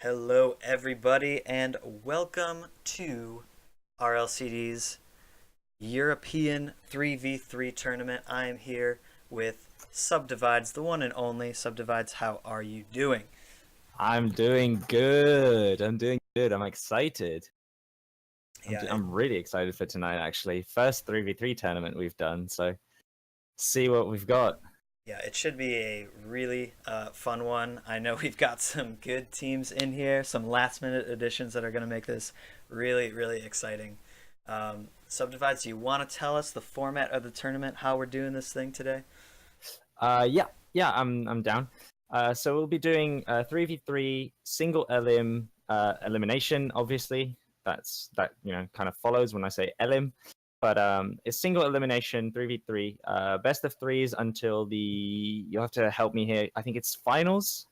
Hello, everybody, and welcome to RLCD's European 3v3 tournament. I am here with Subdivides, the one and only. Subdivides, how are you doing? I'm doing good. I'm excited. Yeah, I'm really excited for tonight, actually. First 3v3 tournament we've done, so see what we've got. it should be a really fun one. I know we've got some good teams in here, some last minute additions that are going to make this really, really exciting. Subdivides, do you want to tell us the format of the tournament, how we're doing this thing today? I'm down. So we'll be doing 3v3 single elimination, obviously. That kind of follows when I say elim. But it's single elimination 3v3, best of threes until you'll have to help me here. I think it's finals.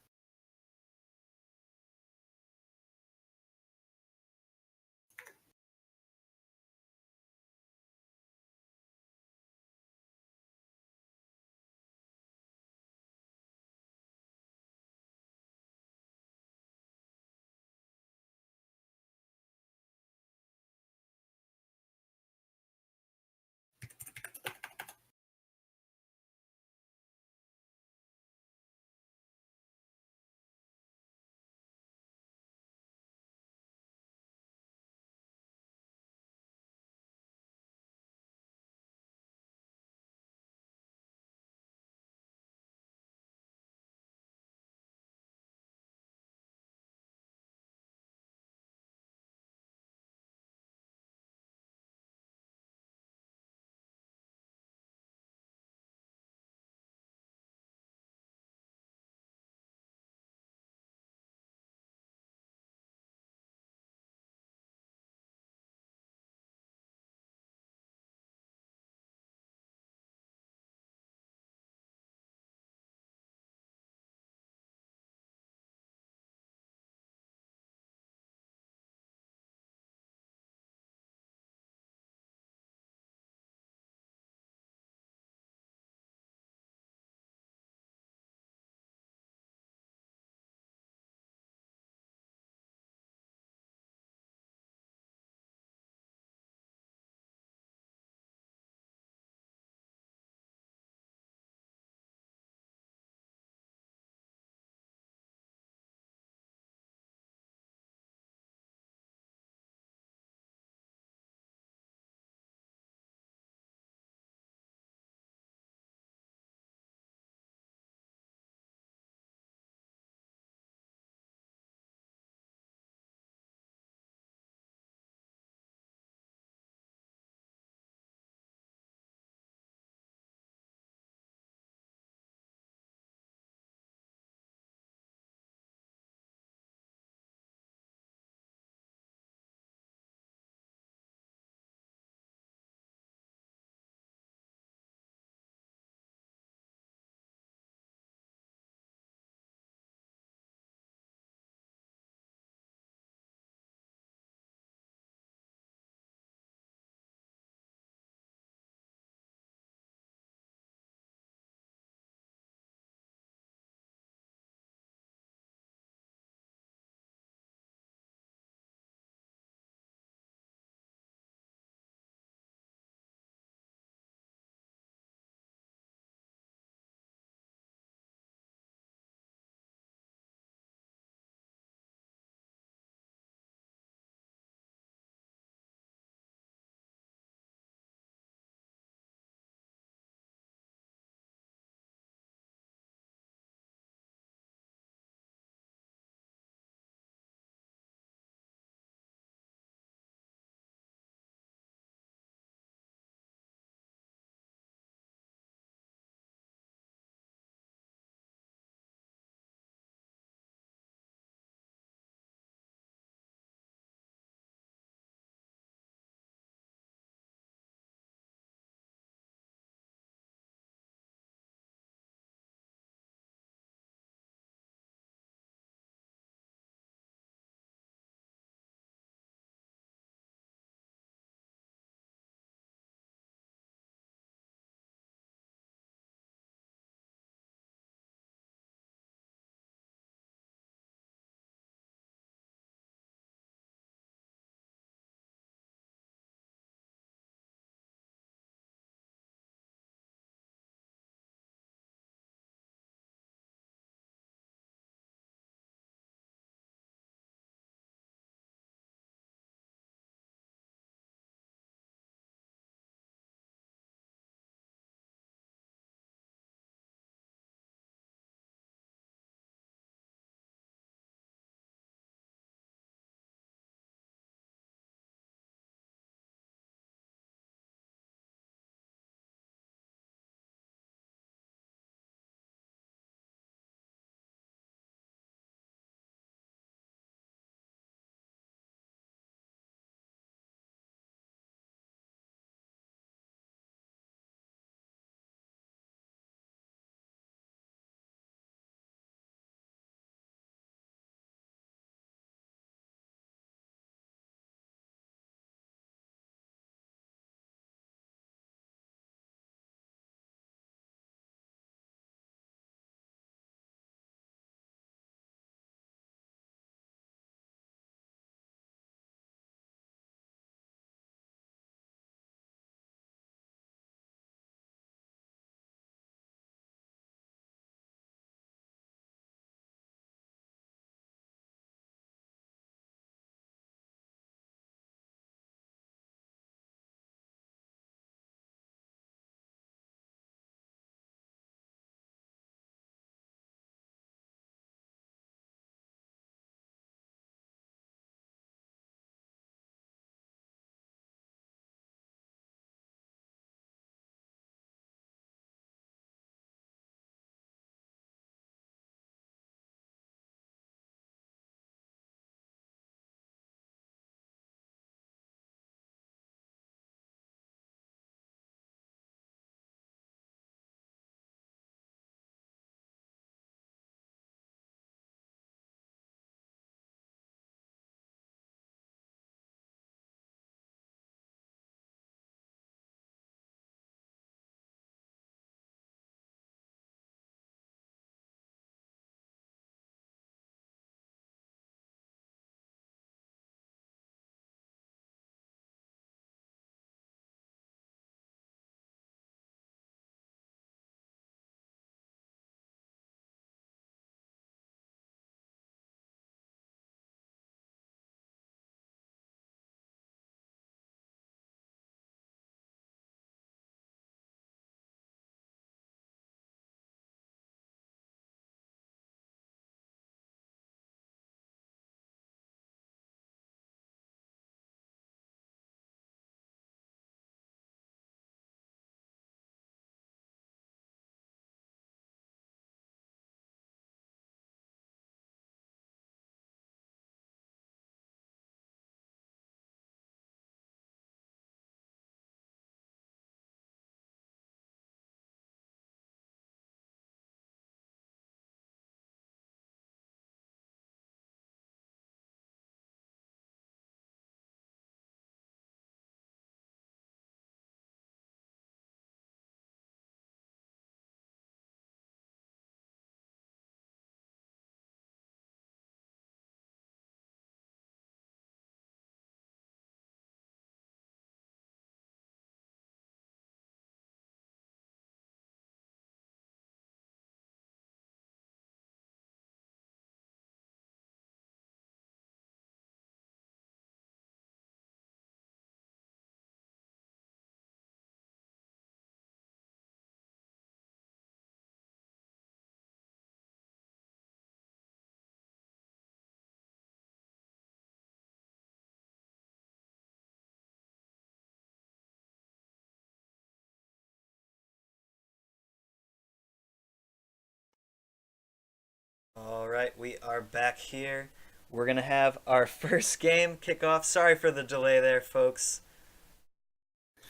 All right, we are back here. We're going to have our first game kick off. Sorry for the delay there, folks.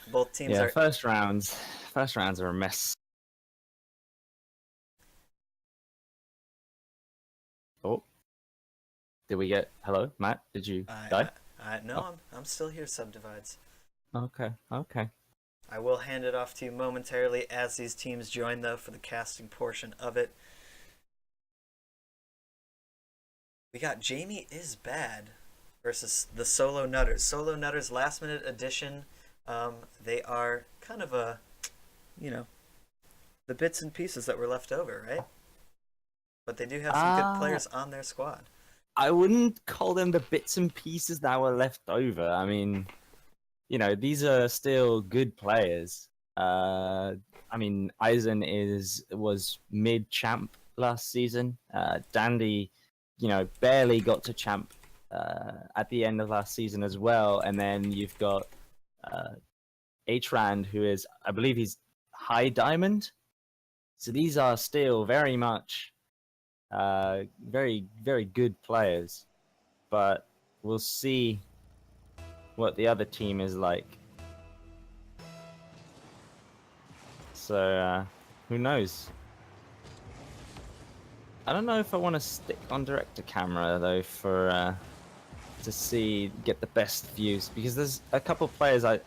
Both teams Yeah, are. first rounds are a mess. Oh, did we get hello, Matt? Did you die? No, Oh, I'm still here, Subdivides. okay, okay. I will hand it off to you momentarily as these teams join, though, for the casting portion of it. We got Jamie is Bad versus the Solo Nutters. Solo Nutters last minute addition. They are kind of you know, the bits and pieces that were left over, right? But they do have some good Uh, players on their squad. I wouldn't call them the bits and pieces that were left over. I mean, these are still good players. I mean, Eisen was mid champ last season. Dandy, barely got to champ at the end of last season as well. And then you've got uh, H-Rand, who is, I believe he's high diamond. So these are still very much very, very good players. But we'll see what the other team is like. So who knows? I don't know if I want to stick on direct to camera though for to get the best views, because there's a couple players I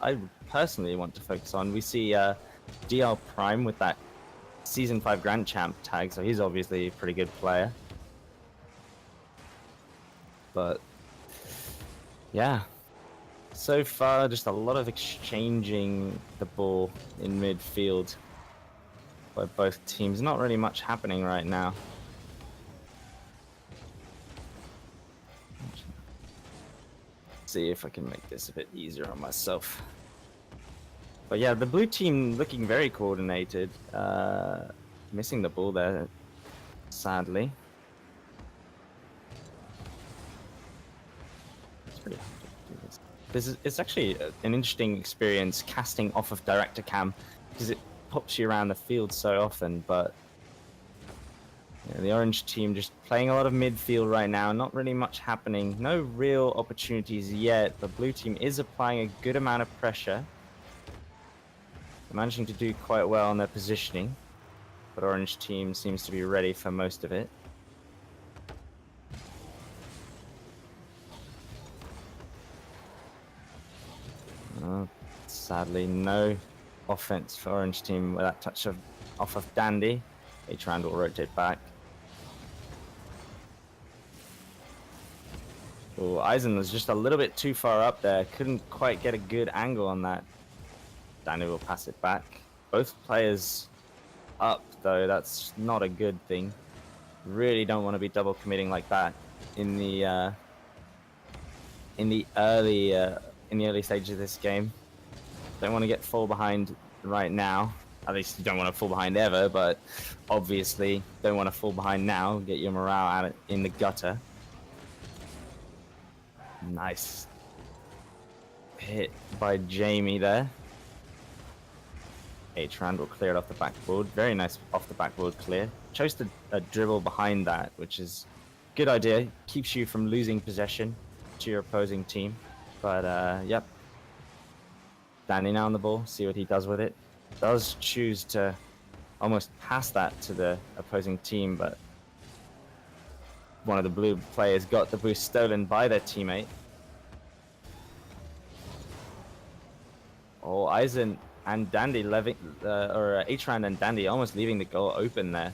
personally want to focus on. We see DL Prime with that Season 5 Grand Champ tag, so he's obviously a pretty good player. But yeah, so far just a lot of exchanging the ball in midfield by both teams. Not really much happening right now. See if I can make this a bit easier on myself. But yeah, the blue team looking very coordinated. Missing the ball there, sadly. It's pretty hard to do this. It's actually an interesting experience casting off of director cam, because it pops you around the field so often. But yeah, the orange team just playing a lot of midfield right now, not really much happening, no real opportunities yet. The blue team is applying a good amount of pressure. They're managing to do quite well on their positioning, but orange team seems to be ready for most of it. Sadly, no offense for orange team with that touch off of Dandy. H-Rand will rotate back. Oh, Eisen was just a little bit too far up there. Couldn't quite get a good angle on that. Dandy will pass it back. Both players up, though. That's not a good thing. Really don't want to be double committing like that in the early stages of this game. Don't want to get fall behind right now. At least you don't want to fall behind ever, but obviously don't want to fall behind now. Get your morale out in the gutter. Nice hit by Jamie there. H-Rand will clear it off the backboard. Very nice off the backboard clear. Chose to dribble behind that, which is a good idea. Keeps you from losing possession to your opposing team. But yep. Danny now on the ball. See what he does with it. Does choose to almost pass that to the opposing team, but one of the blue players got the boost stolen by their teammate. Oh, Eisen and Dandy or H-Rand and Dandy almost leaving the goal open there.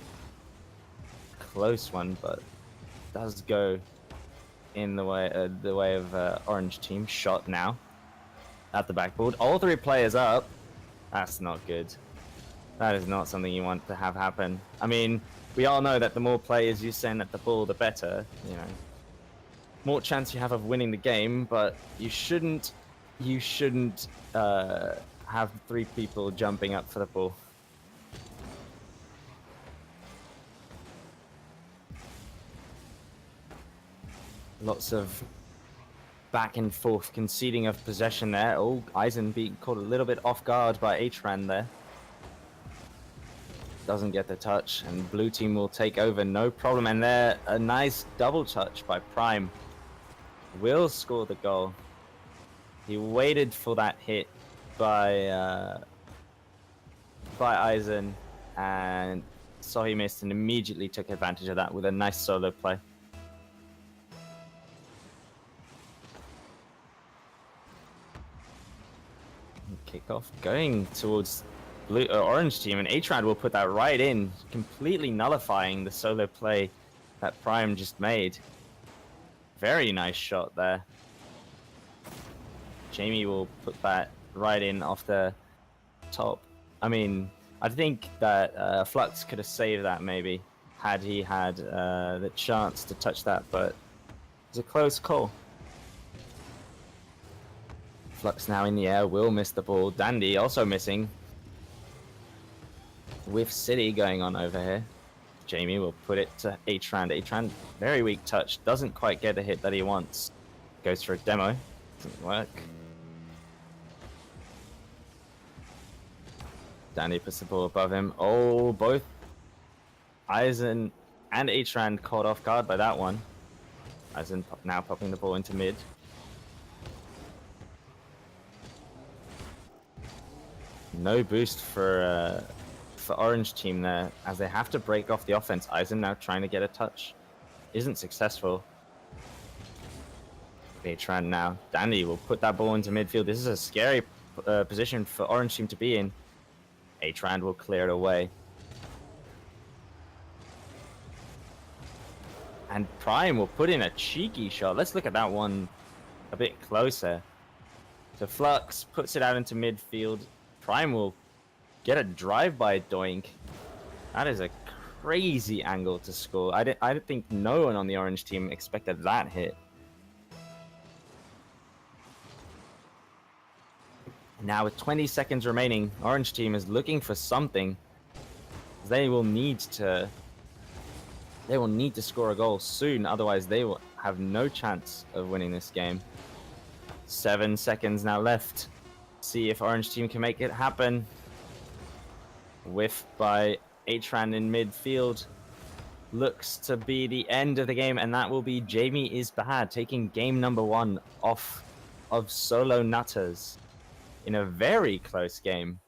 Close one, but does go in the way of orange team. Shot now at the backboard. All three players up. That's not good. That is not something you want to have happen. I mean, we all know that the more players you send at the ball, the better. More chance you have of winning the game, but you shouldn't have three people jumping up for the ball. Lots of back and forth conceding of possession there. Oh, Eisen being caught a little bit off guard by H-Rand there. doesn't get the touch, and blue team will take over no problem. And there, a nice double touch by Prime will score the goal. He waited for that hit by Eisen and saw he missed and immediately took advantage of that with a nice solo play. Kickoff going towards orange team, and Atrad will put that right in, completely nullifying the solo play that Prime just made. Very nice shot there. Jamie will put that right in off the top. I mean, I think that Flux could have saved that maybe, had he had the chance to touch that, but it's a close call. Flux now in the air, will miss the ball. Dandy also missing. With City going on over here. Jamie will put it to Atrand. Atrand, very weak touch, doesn't quite get the hit that he wants. Goes for a demo, doesn't work. Dandy puts the ball above him. Oh, both Eisen and Atrand caught off guard by that one. Eisen now popping the ball into mid. No boost for orange team there, as they have to break off the offense. Eisen now trying to get a touch. Isn't successful. Atrand now. Dandy will put that ball into midfield. This is a scary position for orange team to be in. Atrand will clear it away. And Prime will put in a cheeky shot. Let's look at that one a bit closer. So Flux puts it out into midfield. Prime will get a drive-by doink. That is a crazy angle to score. I think no one on the orange team expected that hit. Now with 20 seconds remaining, orange team is looking for something. They will need to score a goal soon, otherwise they will have no chance of winning this game. 7 seconds now left. See if orange team can make it happen. Whiff by Atrand in midfield. Looks to be the end of the game, and that will be Jamie is bad, taking game number 1 off of Solo Nutters in a very close game.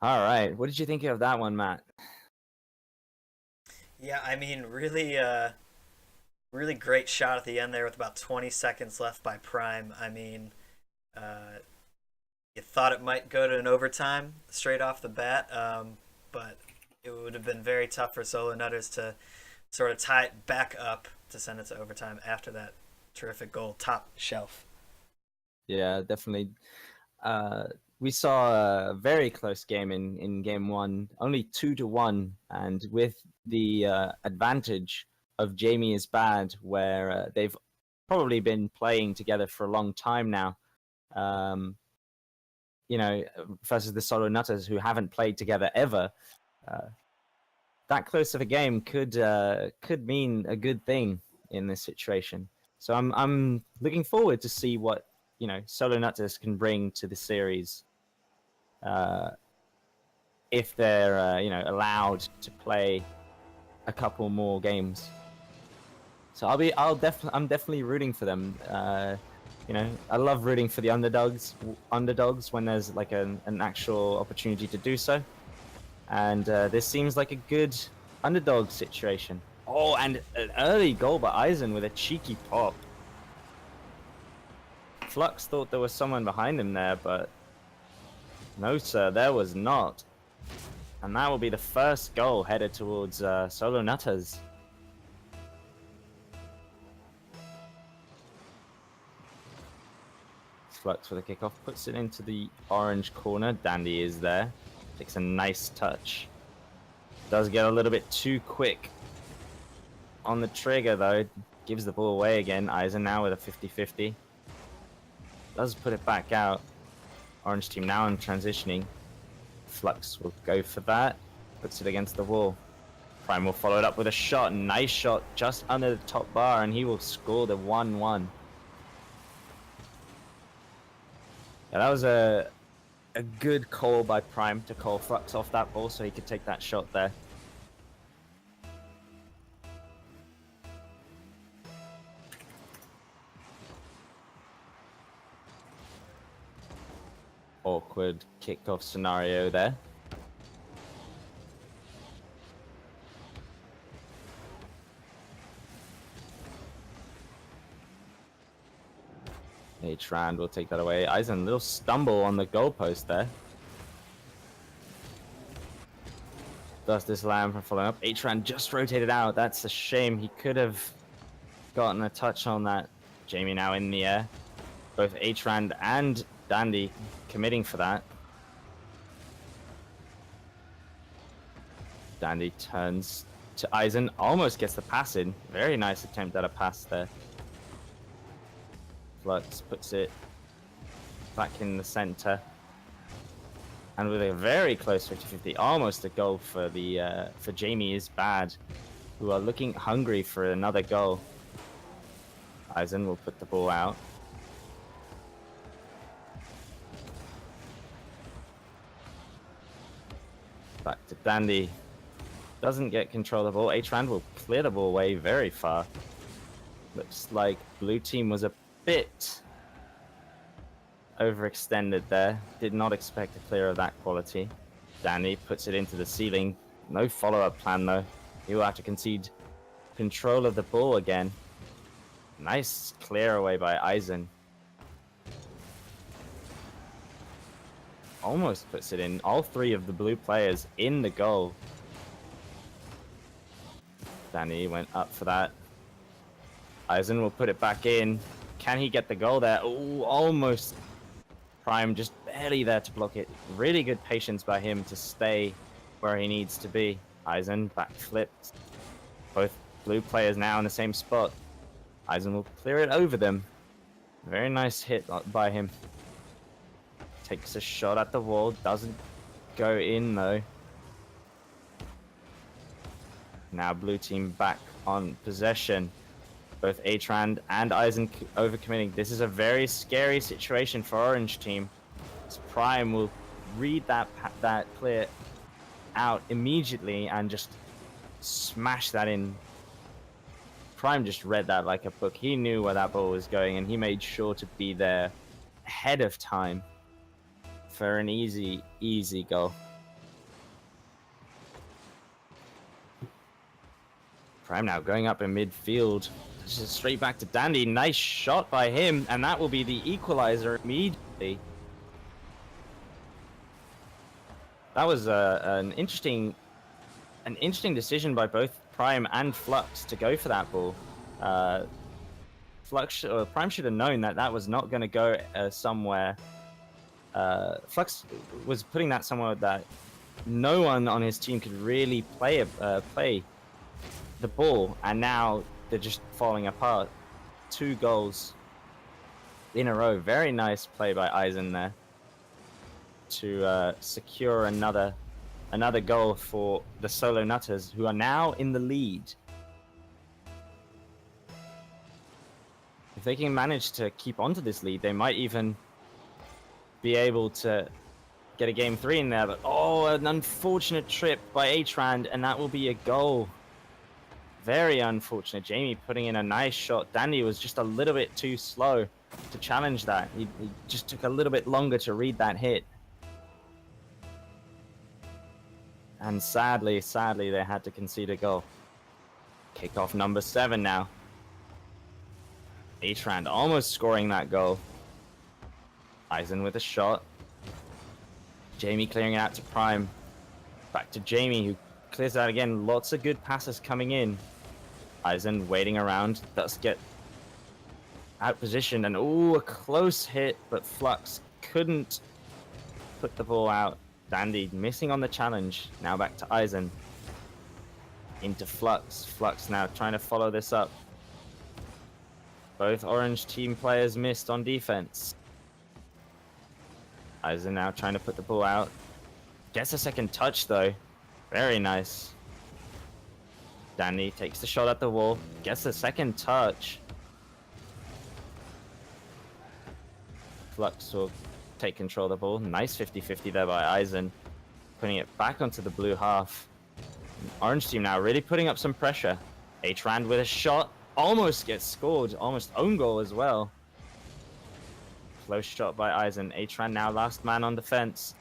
All right, what did you think of that one, Matt? Yeah, I mean, really, really great shot at the end there with about 20 seconds left by Prime. I mean, you thought it might go to an overtime straight off the bat, but it would have been very tough for Solo Nutters to sort of tie it back up to send it to overtime after that terrific goal. Top shelf. Yeah, definitely. We saw a very close game in game 1, only 2-1, and with the advantage of Jamie is bad, where they've probably been playing together for a long time now. You know, versus the Solo Nutters who haven't played together ever. That close of a game could mean a good thing in this situation. So I'm looking forward to see what Solo Nutters can bring to the series. If they're allowed to play a couple more games. So I'm definitely rooting for them. I love rooting for the underdogs when there's like an actual opportunity to do so. And this seems like a good underdog situation. Oh, and an early goal by Eisen with a cheeky pop. Flux thought there was someone behind him there, but no, sir, there was not. And that will be the first goal headed towards Solo Nutters. Flux with a kickoff, puts it into the orange corner. Dandy is there. Takes a nice touch. Does get a little bit too quick on the trigger, though. Gives the ball away again. Eisen now with a 50-50. Does put it back out. Orange team now in transitioning. Flux will go for that. Puts it against the wall. Prime will follow it up with a shot. Nice shot just under the top bar, and he will score the 1-1. Yeah, that was a a good call by Prime to call Flux off that ball so he could take that shot there. Awkward kickoff scenario there. H-Rand will take that away. Eisen, little stumble on the goalpost there. Does this Lamb from following up? H-Rand just rotated out. That's a shame. He could have gotten a touch on that. Jamie now in the air. Both H-Rand and Dandy committing for that. Dandy turns to Eisen. Almost gets the pass in. Very nice attempt at a pass there. Flux puts it back in the center, and with a very close 50-50, almost a goal for the for Jamie is bad, who are looking hungry for another goal. Eisen will put the ball out. Back to Dandy. Doesn't get control of the ball. H-Rand will clear the ball away very far. Looks like blue team was a bit overextended there. Did not expect a clear of that quality. Danny puts it into the ceiling. No follow-up plan though. He will have to concede control of the ball again. Nice clear away by Eisen. Almost puts it in. All three of the blue players in the goal. Danny went up for that. Eisen will put it back in. Can he get the goal there? Oh, almost. Prime just barely there to block it. Really good patience by him to stay where he needs to be. Eisen backflipped. Both blue players now in the same spot. Eisen will clear it over them. Very nice hit by him. Takes a shot at the wall. Doesn't go in though. Now blue team back on possession. Both H-Rand and Eisen overcommitting. This is a very scary situation for Orange team. So Prime will read that clear out immediately and just smash that in. Prime just read that like a book. He knew where that ball was going and he made sure to be there ahead of time for an easy goal. Prime now going up in midfield. Just straight back to Dandy. Nice shot by him, and that will be the equalizer immediately. That was an interesting decision by both Prime and Flux to go for that ball. Prime should have known that that was not going to go somewhere. Flux was putting that somewhere that no one on his team could really play the ball, and now they're just falling apart. 2 goals in a row. Very nice play by Eisen there to secure another goal for the Solo Nutters, who are now in the lead. If they can manage to keep onto this lead, they might even be able to get a game 3 in there. But oh, an unfortunate trip by H-Rand, and that will be a goal. Very unfortunate. Jamie putting in a nice shot. Dandy was just a little bit too slow to challenge that. He just took a little bit longer to read that hit. And sadly, they had to concede a goal. Kickoff number 7 now. H-Rand almost scoring that goal. Eisen with a shot. Jamie clearing it out to Prime. Back to Jamie, who clears out again. Lots of good passes coming in. Eisen waiting around, does get out position, and oh, a close hit, but Flux couldn't put the ball out. Dandy missing on the challenge. Now back to Eisen. Into Flux. Flux now trying to follow this up. Both Orange team players missed on defense. Eisen now trying to put the ball out. Gets a second touch though. Very nice. Danny takes the shot at the wall, gets the second touch. Flux will take control of the ball. Nice 50-50 there by Eisen, putting it back onto the blue half. Orange team now really putting up some pressure. H-Rand with a shot, almost gets scored, almost own goal as well. Close shot by Eisen. H-Rand now last man on defense.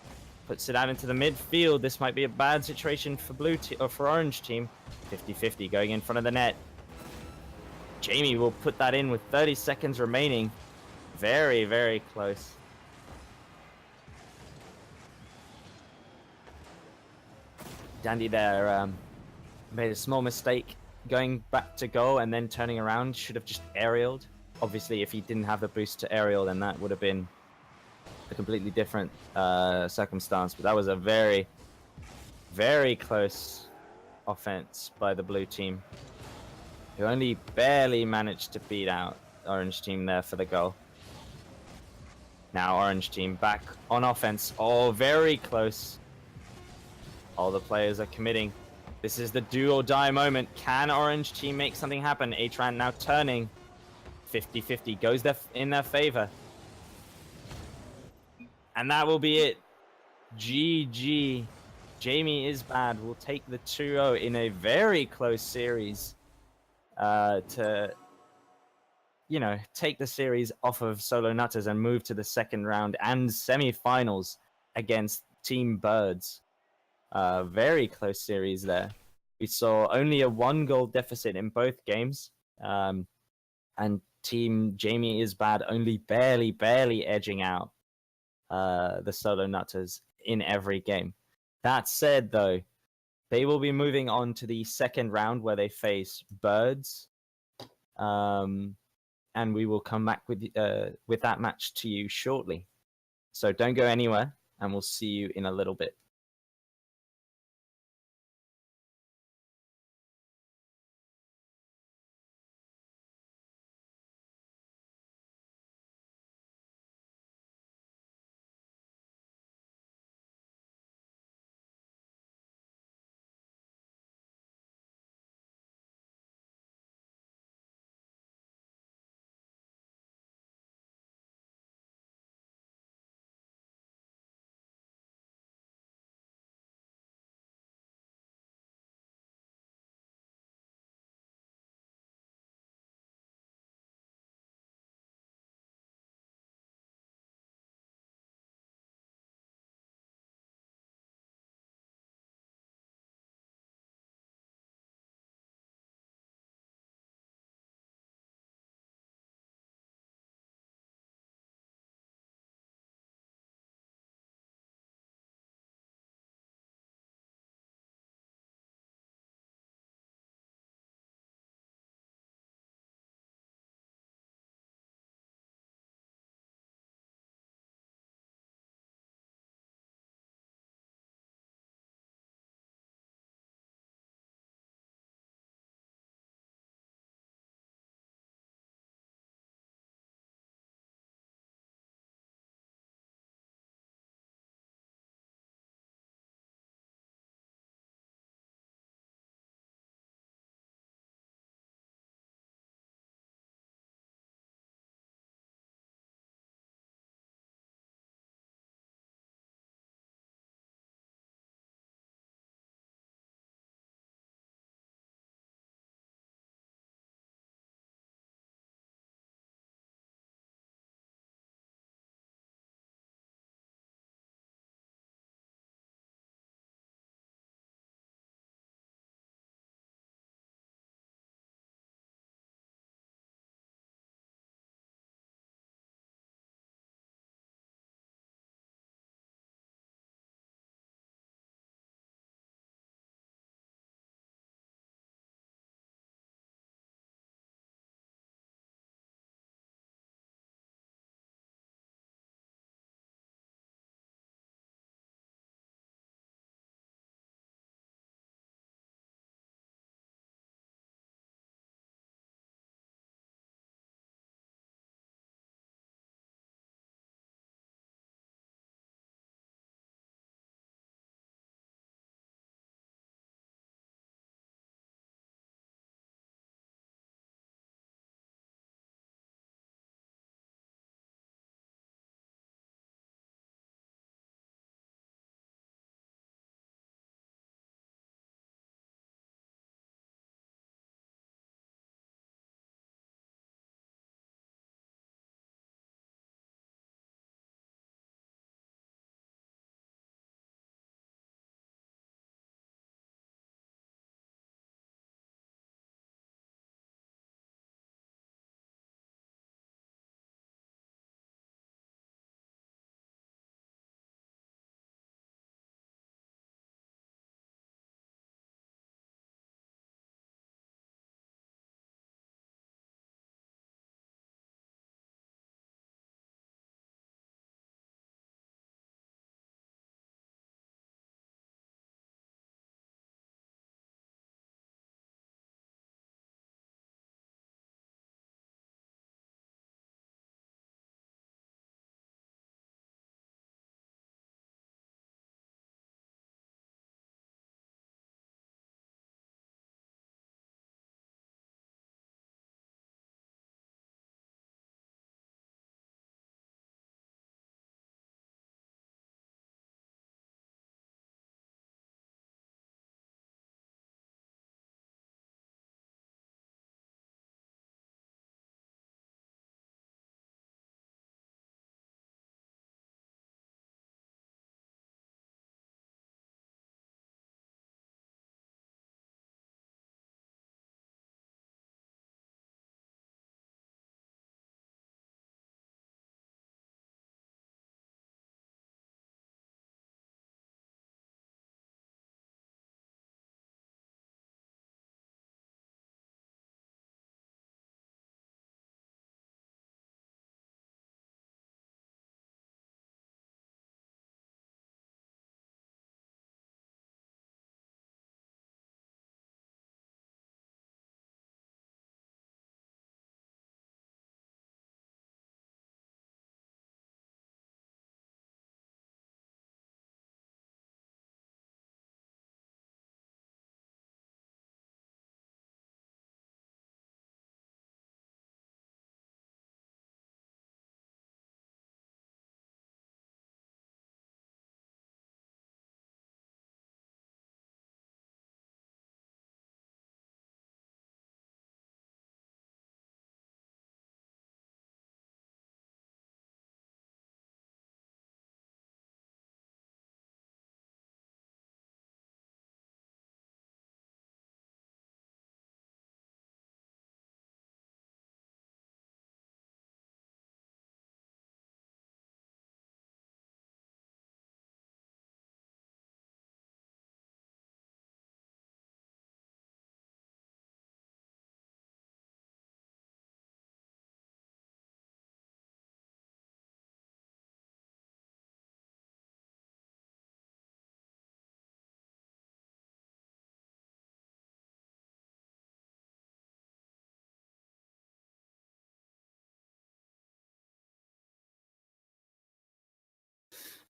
Puts it out into the midfield. This might be a bad situation for for Orange team. 50-50 going in front of the net. Jamie will put that in with 30 seconds remaining. Very, very close. Dandy there made a small mistake going back to goal and then turning around. Should have just aerialed. Obviously, if he didn't have the boost to aerial, then that would have been a completely different circumstance. But that was a very, very close offense by the blue team, who only barely managed to beat out Orange team there for the goal. Now Orange team back on offense. Oh, very close. All the players are committing. This is the do or die moment. Can Orange team make something happen? Atran now turning. 50-50 goes in their favor. And that will be it. GG. Jamie Isbad will take the 2-0 in a very close series to, you know, take the series off of Solo Nutters and move to the second round and semi-finals against Team Birds. Very close series there. We saw only a 1-goal deficit in both games. And Team Jamie Isbad only barely edging out the Solo Nutters in every game. That said, though, they will be moving on to the second round where they face Birds. And we will come back with that match to you shortly. So don't go anywhere, and we'll see you in a little bit.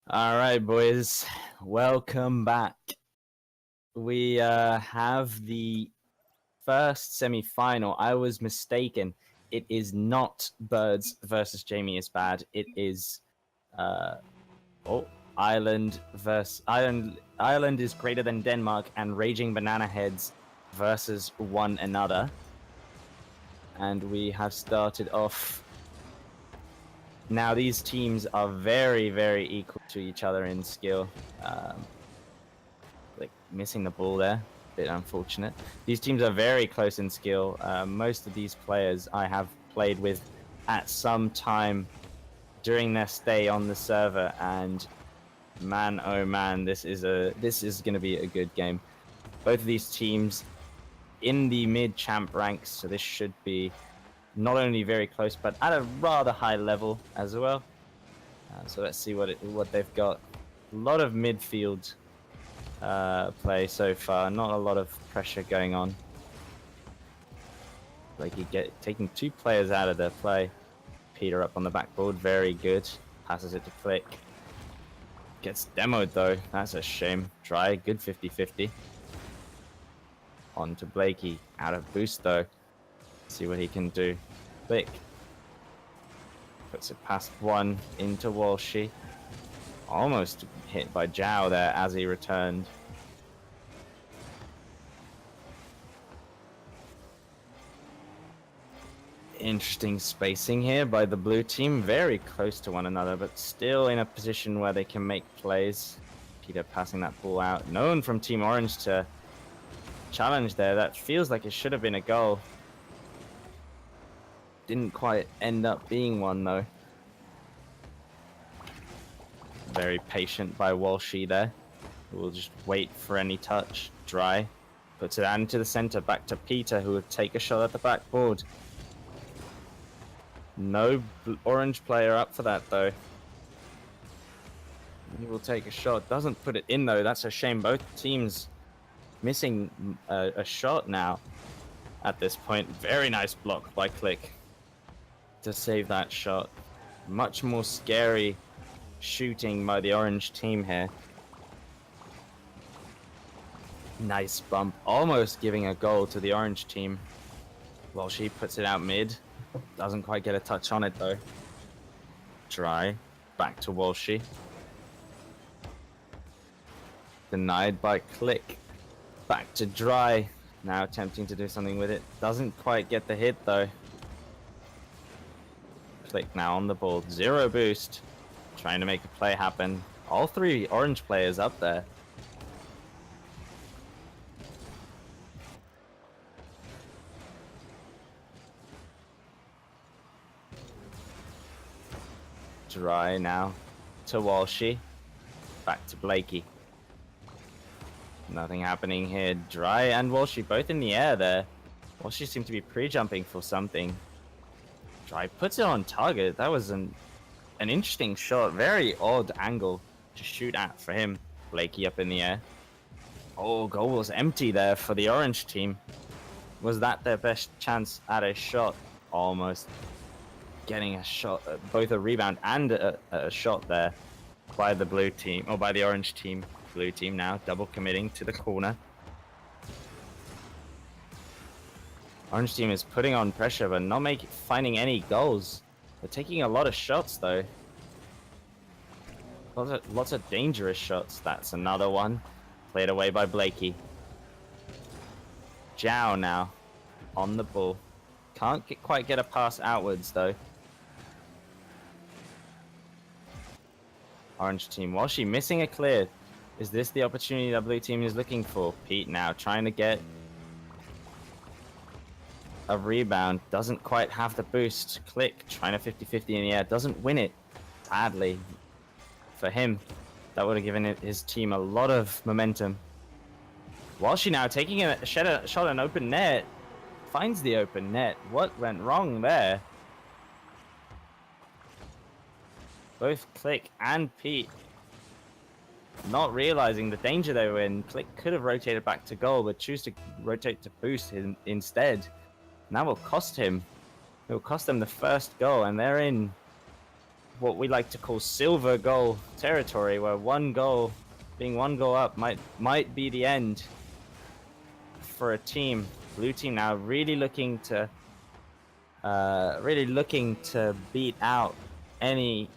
All right, boys. Welcome back. We have the first semi-final. I was mistaken. It is not Birds versus Jamie is bad. It is uh Ireland versus Ireland. Ireland is greater than Denmark, and Raging Banana Heads versus one another. And we have started off. Now these teams are very, very equal to each other in skill. Like missing the ball there, bit unfortunate. These teams are very close in skill. Most of these players I have played with at some time during their stay on the server, and man, oh man, this is going to be a good game. Both of these teams in the mid champ ranks, so this should be not only very close but at a rather high level as well. So let's see what they've got. A lot of midfield play so far. Not a lot of pressure going on. Like you get taking two players out of their play. Peter up on the backboard, very good. Passes it to Click. Gets demoed though. That's a shame. Dry, good 50-50. On to Blakey. Out of boost though. See what he can do. Click. Puts it past one into Walshy. Almost hit by Zhao there as he returned. Interesting spacing here by the blue team. Very close to one another, but still in a position where they can make plays. Peter passing that ball out. No one from Team Orange to challenge there. That feels like it should have been a goal. Didn't quite end up being one though. Very patient by Walshy there. We'll just wait for any touch. Dry. Puts it out into the center. Back to Peter, who would take a shot at the backboard. No orange player up for that though. He will take a shot. Doesn't put it in though. That's a shame. Both teams missing a shot now at this point. Very nice block by Click to save that shot. Much more scary shooting by the orange team here. Nice bump. Almost giving a goal to the orange team. Well, she puts it out mid. Doesn't quite get a touch on it though. Dry. Back to Walshy. Denied by Click. Back to Dry. Now attempting to do something with it. Doesn't quite get the hit though. Click now on the ball. Zero boost. Trying to make a play happen. All three orange players up there. Dry now to Walshy. Back to Blakey. Nothing happening here. Dry and Walshy both in the air there. Walshy seemed to be pre-jumping for something. Dry puts it on target. That was an interesting shot. Very odd angle to shoot at for him. Blakey up in the air. Oh, goal was empty there for the orange team. Was that their best chance at a shot? Almost getting a shot, both a rebound and a shot there by the blue team, or by the orange team. Blue team now double committing to the corner. Orange team is putting on pressure but not finding any goals. They're taking a lot of shots though. Lots of dangerous shots. That's another one. Played away by Blakey. Zhao now on the ball. Can't quite get a pass outwards though. Orange team, Walshy missing a clear. Is this the opportunity that blue team is looking for? Pete now trying to get a rebound. Doesn't quite have the boost. Click, trying to 50-50 in the air. Doesn't win it. Sadly for him. That would have given his team a lot of momentum. Walshy now taking a shot at an open net. Finds the open net. What went wrong there? Both Click and Pete not realizing the danger they were in. Click could have rotated back to goal, but choose to rotate to boost him instead. And that will cost him. It will cost them the first goal, and they're in what we like to call silver goal territory, where being one goal up might be the end for a team. Blue team now really looking to beat out the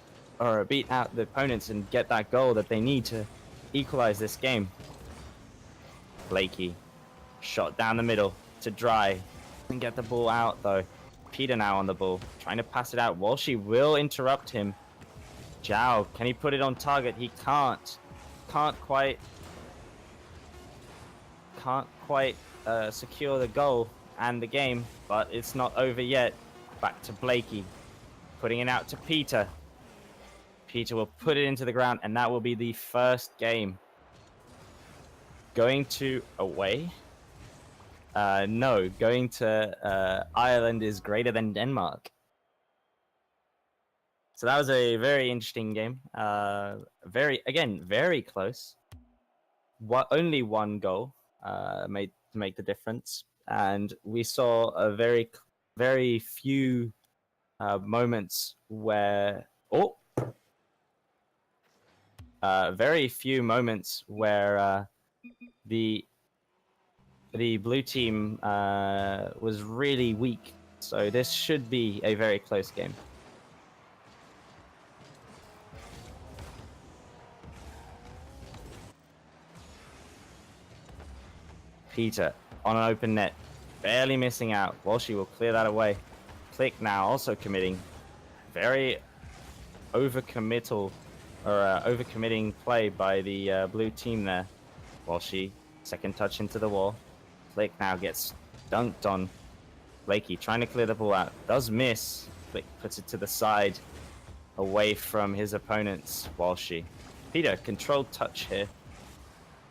opponents and get that goal that they need to equalize this game. Blakey, shot down the middle to Dry, and get the ball out though. Peter now on the ball, trying to pass it out. Walshy will interrupt him. Zhao, can he put it on target? He can't. Can't quite secure the goal and the game, but it's not over yet. Back to Blakey, putting it out to Peter. Peter will put it into the ground, and that will be the first game. Going to away? No, going to Ireland is greater than Denmark. So that was a very interesting game. Very close. Only one goal made to make the difference, and we saw a very few moments where the blue team was really weak. So this should be a very close game. Peter on an open net, barely missing out. Walshy will clear that away. Click now also committing. Very overcommitting play by the blue team there. Walshy, second touch into the wall. Click now gets dunked on. Blakey trying to clear the ball out. Does miss. Click puts it to the side, away from his opponents. Walshy. Peter, controlled touch here.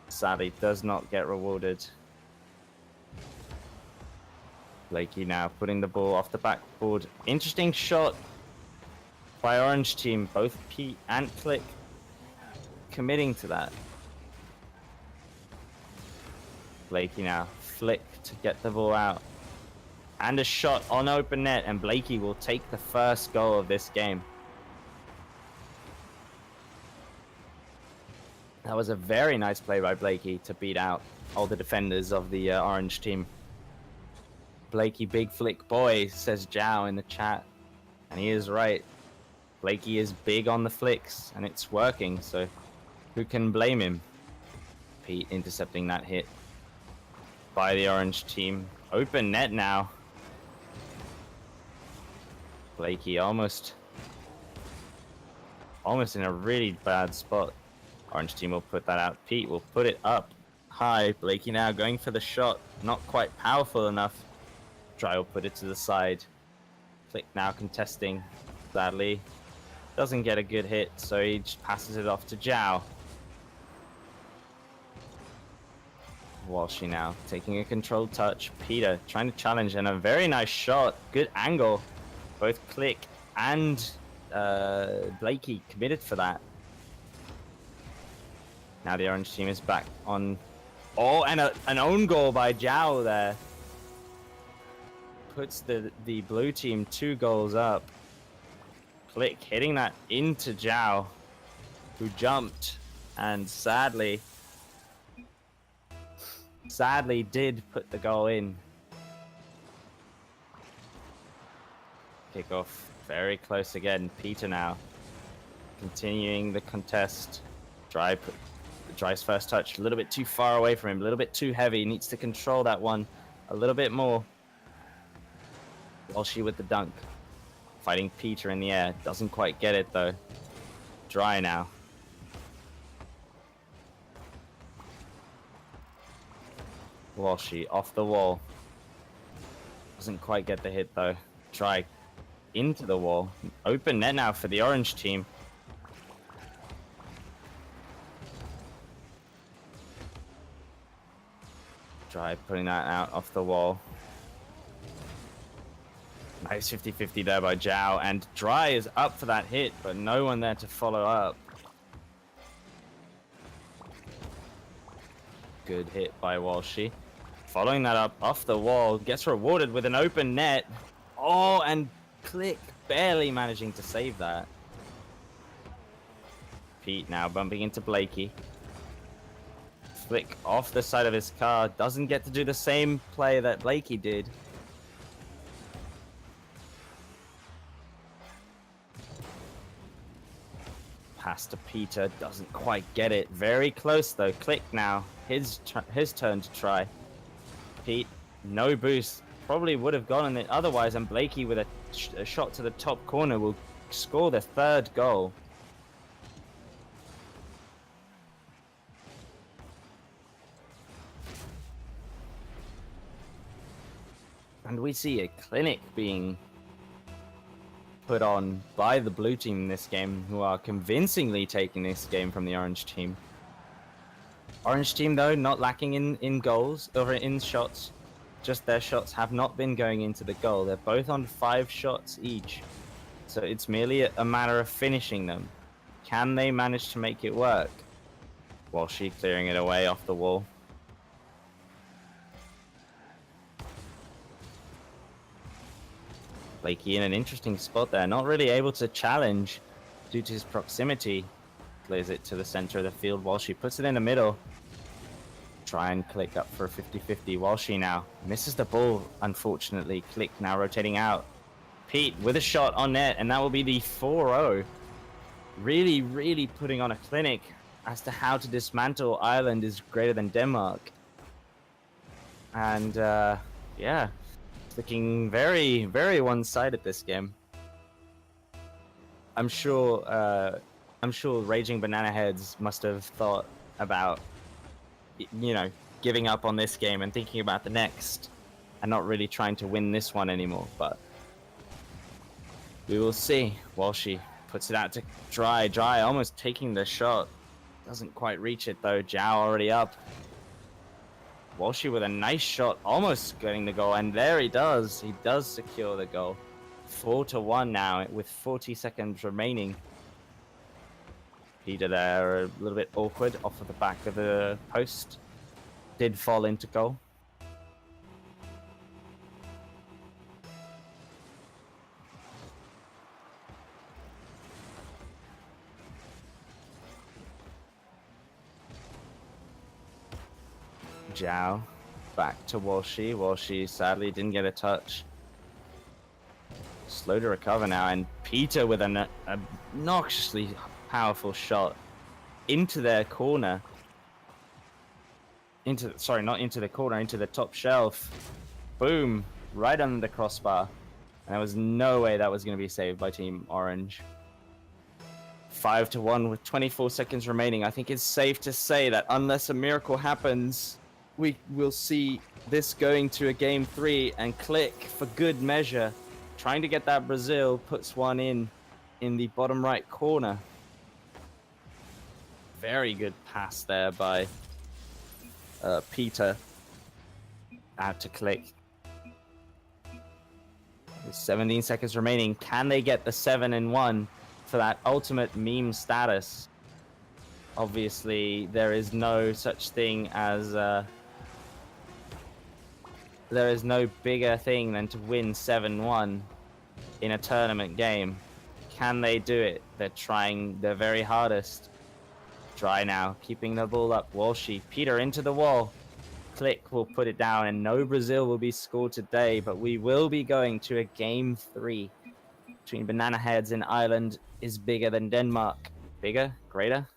Sadly, does not get rewarded. Blakey now putting the ball off the backboard. Interesting shot by Orange team. Both Pete and Click committing to that. Blakey now flick to get the ball out. And a shot on open net, and Blakey will take the first goal of this game. That was a very nice play by Blakey to beat out all the defenders of the Orange team. Blakey, big flick boy, says Zhao in the chat. And he is right. Blakey is big on the flicks, and it's working, so who can blame him? Pete intercepting that hit by the Orange team. Open net now. Blakey almost in a really bad spot. Orange team will put that out. Pete will put it up high. Blakey now going for the shot. Not quite powerful enough. Dry will put it to the side. Click now contesting. Sadly, doesn't get a good hit, so he just passes it off to Zhao. Walshy now taking a controlled touch. Peter trying to challenge, and a very nice shot. Good angle. Both Click and Blakey committed for that. Now the Orange team is back on. Oh, and an own goal by Zhao there. Puts the blue team 2 goals up. Click hitting that into Zhao, who jumped and sadly did put the goal in. Kickoff very close again. Peter now continuing the contest. Dry's first touch a little bit too far away from him, a little bit too heavy. Needs to control that one a little bit more. Walshy with the dunk. Fighting Peter in the air. Doesn't quite get it though. Dry now. Walshy off the wall. Doesn't quite get the hit though. Dry into the wall. Open net now for the Orange team. Dry putting that out off the wall. Nice 50-50 there by Zhao, and Dry is up for that hit, but no one there to follow up. Good hit by Walshy. Following that up off the wall, gets rewarded with an open net. Oh, and Click barely managing to save that. Pete now bumping into Blakey. Flick off the side of his car. Doesn't get to do the same play that Blakey did. Pass to Peter. Doesn't quite get it. Very close though. Click now. His turn to try. Pete, no boost. Probably would have gone in it otherwise, and Blakey with a shot to the top corner will score the third goal. And we see a clinic being put on by the blue team in this game, who are convincingly taking this game from the orange team. Orange team, though, not lacking in goals, or in shots. Just their shots have not been going into the goal. They're both on 5 shots each. So it's merely a matter of finishing them. Can they manage to make it work? Walshy clearing it away off the wall. Blakey in an interesting spot there, not really able to challenge due to his proximity. Clears it to the center of the field while she puts it in the middle. Try and Click up for a 50-50 while she now misses the ball, unfortunately. Click now rotating out. Pete with a shot on net, and that will be the 4-0. Really, really putting on a clinic as to how to dismantle Ireland is greater than Denmark. And yeah, it's looking very, very one-sided this game. I'm sure Raging Banana Heads must have thought about, you know, giving up on this game and thinking about the next, and not really trying to win this one anymore. But we will see. Walshy puts it out to Dry. Dry almost taking the shot. Doesn't quite reach it though. Zhao already up. Walshy with a nice shot, almost getting the goal, and there he does. He does secure the goal. 4-1 now with 40 seconds remaining. Peter there, a little bit awkward off of the back of the post. Did fall into goal. Zhao back to Walshy. Walshy sadly didn't get a touch. Slow to recover now, and Peter with an obnoxiously powerful shot into their corner. Not into the corner, into the top shelf. Boom, right under the crossbar. And there was no way that was going to be saved by Team Orange. 5-1 with 24 seconds remaining. I think it's safe to say that unless a miracle happens, we will see this going to a game 3, and Click, for good measure, trying to get that Brazil, puts one in the bottom right corner. Very good pass there by Peter. Out to Click. With 17 seconds remaining, can they get the 7-1 for that ultimate meme status? Obviously, there is no such thing as there is no bigger thing than to win 7-1 in a tournament game. Can they do it? They're trying their very hardest. Dry now, keeping the ball up. Walshy, Peter into the wall. Click will put it down, and no Brazil will be scored today, but we will be going to a game 3 between Banana Heads and Ireland is bigger than Denmark. Bigger? Greater?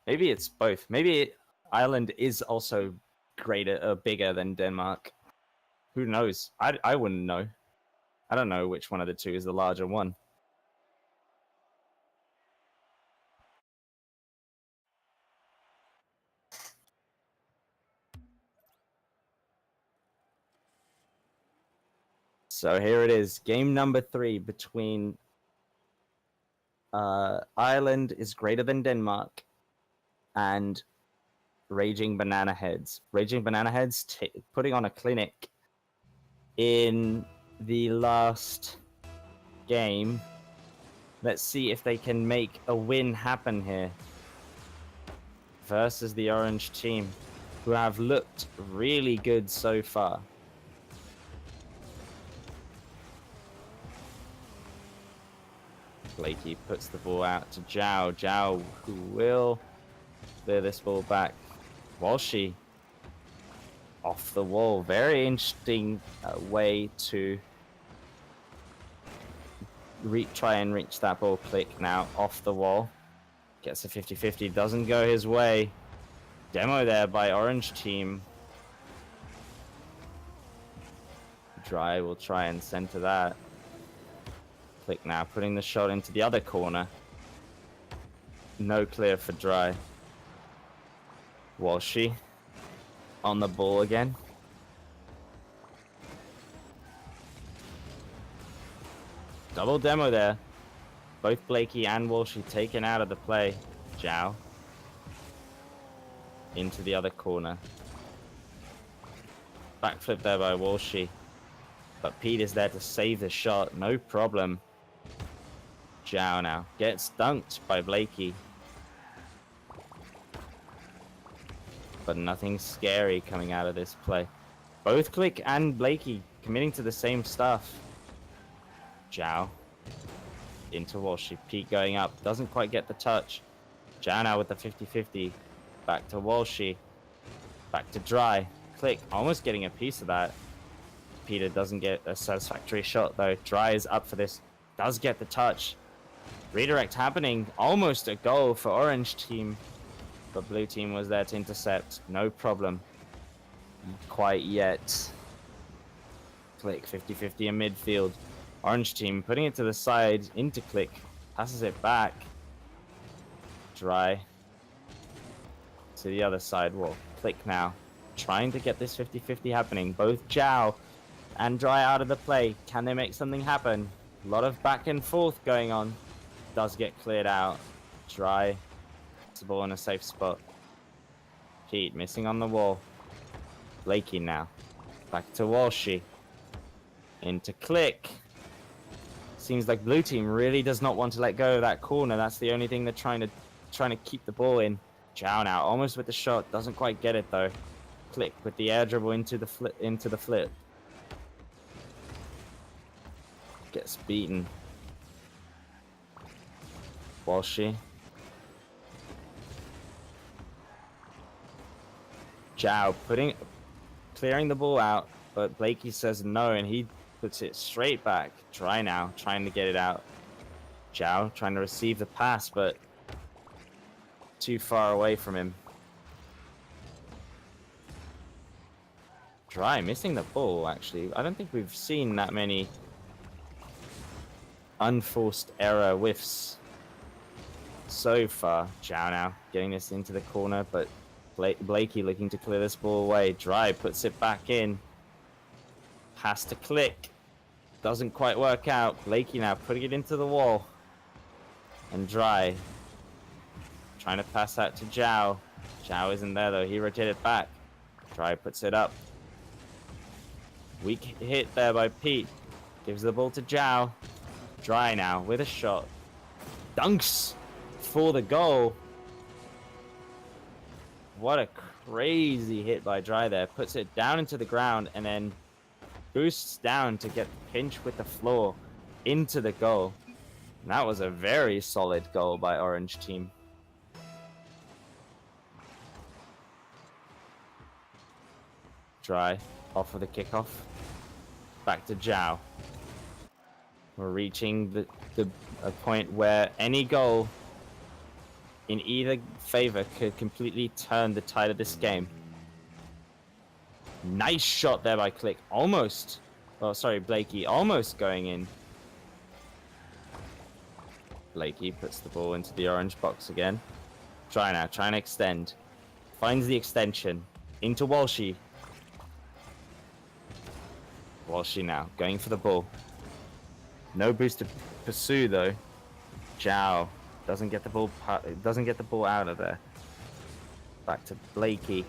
Maybe it's both. Maybe Ireland is also bigger than Denmark. Who knows? I wouldn't know. I don't know which one of the two is the larger one. So here it is. Game number 3 between Ireland is greater than Denmark and Raging Banana Heads. Raging Banana Heads putting on a clinic in the last game. Let's see if they can make a win happen here versus the orange team, who have looked really good so far. Blakey puts the ball out to Zhao. Zhao, who will clear this ball back. Walshy off the wall. Very interesting way to try and reach that ball. Click now off the wall. Gets a 50-50. Doesn't go his way. Demo there by Orange team. Dry will try and center that. Click now, putting the shot into the other corner. No clear for Dry. Walshy on the ball again. Double demo there. Both Blakey and Walshy taken out of the play. Zhao into the other corner. Backflip there by Walshy. But Pete is there to save the shot. No problem. Zhao now gets dunked by Blakey. But nothing scary coming out of this play. Both Click and Blakey committing to the same stuff. Zhao into Walshy. Pete going up. Doesn't quite get the touch. Zhao now with the 50-50. Back to Walshy. Back to Dry. Click almost getting a piece of that. Peter doesn't get a satisfactory shot though. Dry is up for this. Does get the touch. Redirect happening. Almost a goal for Orange team. But Blue team was there to intercept. No problem. Quite yet. Click 50-50 in midfield. Orange team putting it to the side into Click. Passes it back. Dry to the other side wall. Click now. Trying to get this 50-50 happening. Both Zhao and Dry out of the play. Can they make something happen? A lot of back and forth going on. Does get cleared out. Dry. It's the ball in a safe spot. Pete missing on the wall. Blakey now. Back to Walshy. Into Click. Seems like Blue team really does not want to let go of that corner. That's the only thing they're trying to keep the ball in. Zhao now almost with the shot. Doesn't quite get it though. Click with the air dribble into the flip. Gets beaten. Walshy. Zhao clearing the ball out, but Blakey says no, and he puts it straight back. Dry now, trying to get it out. Zhao trying to receive the pass, but too far away from him. Dry missing the ball, actually. I don't think we've seen that many unforced error whiffs so far. Zhao now getting this into the corner, but Blakey looking to clear this ball away. Dry puts it back in. Has to Click. Doesn't quite work out. Blakey now putting it into the wall. And Dry trying to pass out to Zhao. Zhao isn't there though. He rotated back. Dry puts it up. Weak hit there by Pete. Gives the ball to Zhao. Dry now with a shot. Dunks for the goal. What a crazy hit by Dry there. Puts it down into the ground and then boosts down to get the pinch with the floor into the goal. And that was a very solid goal by Orange team. Dry off of the kickoff. Back to Zhao. We're reaching a point where any goal in either favor could completely turn the tide of this game. Nice shot there by Click. Almost. Oh, sorry, Blakey. Almost going in. Blakey puts the ball into the orange box again. Trying to extend. Finds the extension. Into Walshy. Walshy now. Going for the ball. No boost to pursue though. Zhao doesn't get the ball out of there. Back to Blakey.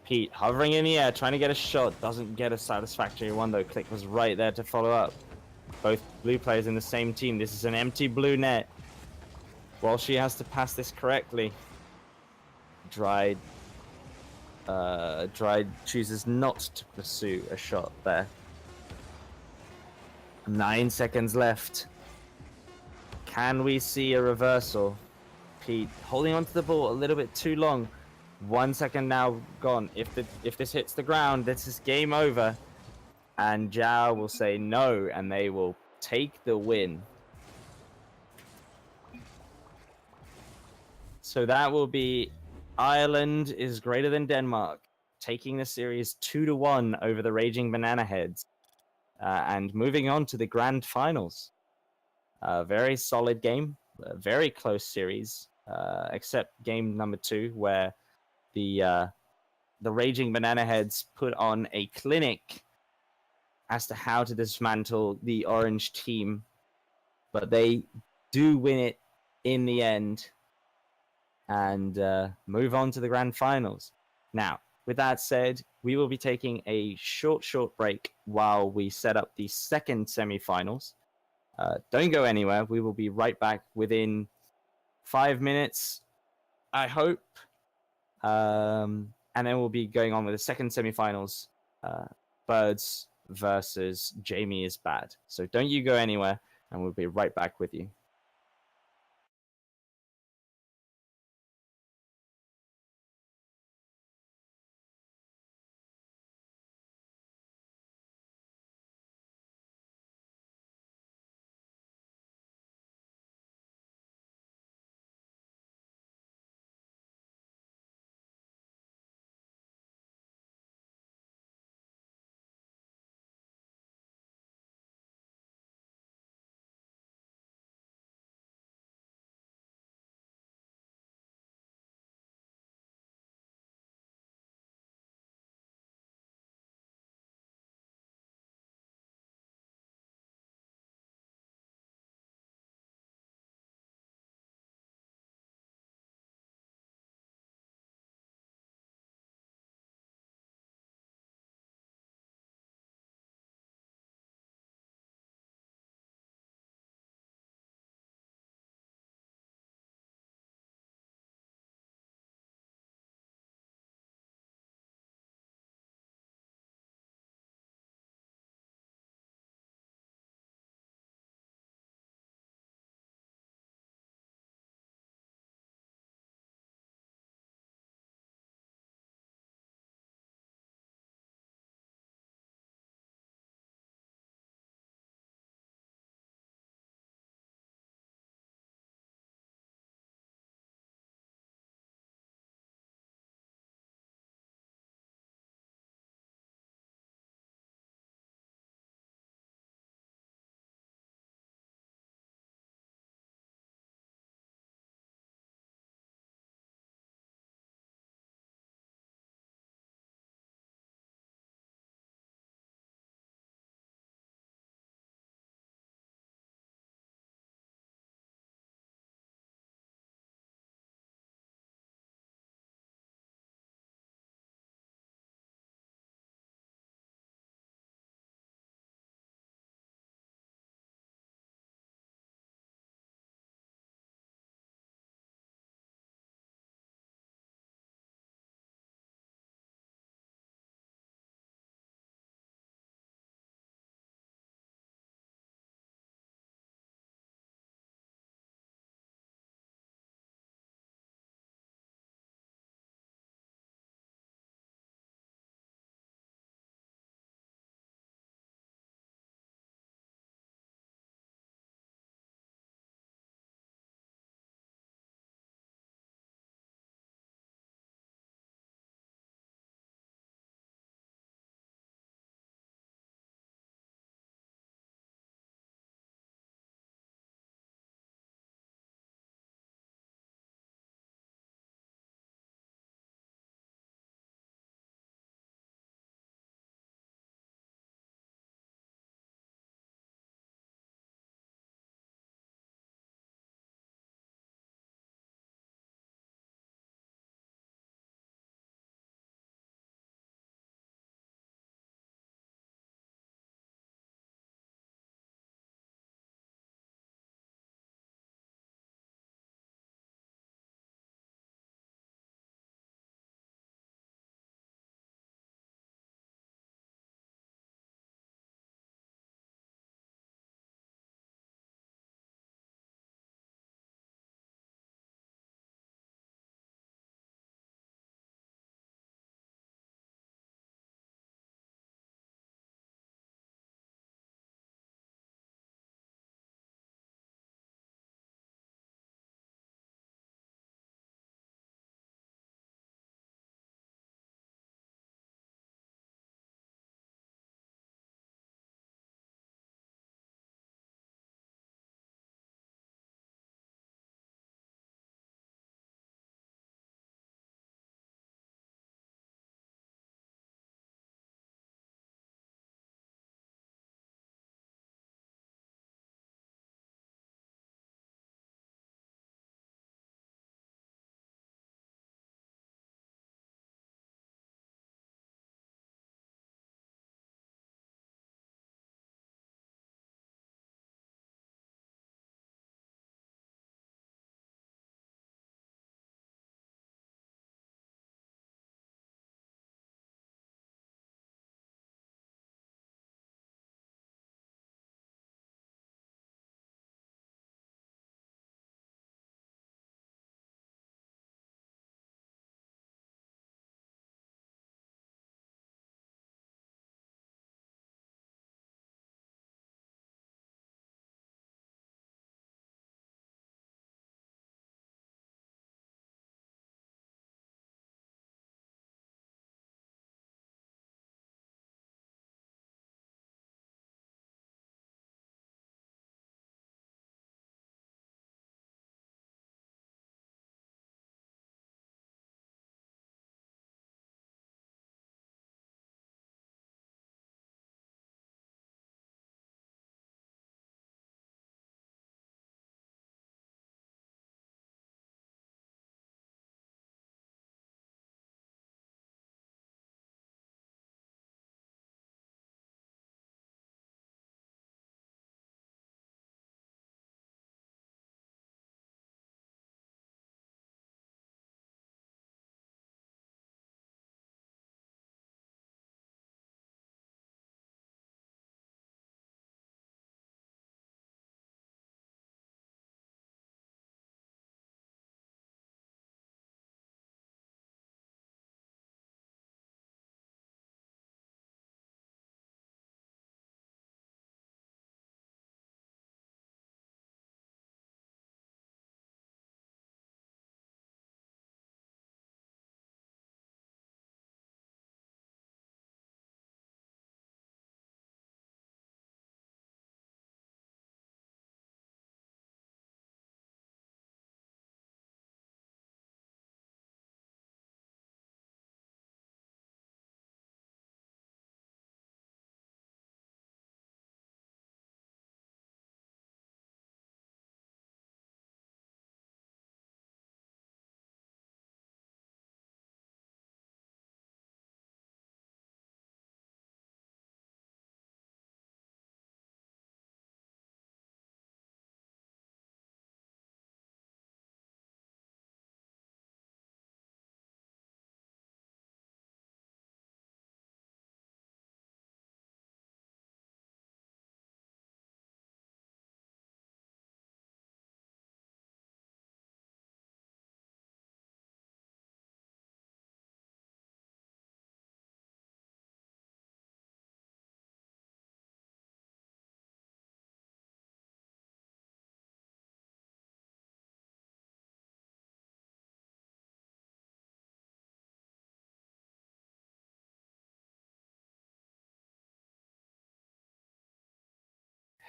Pete hovering in the air, trying to get a shot. Doesn't get a satisfactory one though. Click was right there to follow up. Both blue players in the same team. This is an empty blue net. Walshy has to pass this correctly. Dry chooses not to pursue a shot there. 9 seconds left. Can we see a reversal? Pete holding onto the ball a little bit too long. 1 second now gone. If this hits the ground, this is game over. And Zhao will say no, and they will take the win. So that will be Ireland is greater than Denmark, taking the series 2-1 over the Raging Banana Heads, and moving on to the grand finals. Very solid game, very close series, except game number 2, where the Raging Banana Heads put on a clinic as to how to dismantle the orange team, but they do win it in the end and move on to the grand finals. Now, with that said, we will be taking a short break while we set up the second semifinals. Don't go anywhere. We will be right back within 5 minutes, I hope. And then we'll be going on with the second semifinals. Birds versus Jamie is bad. So don't you go anywhere, and we'll be right back with you.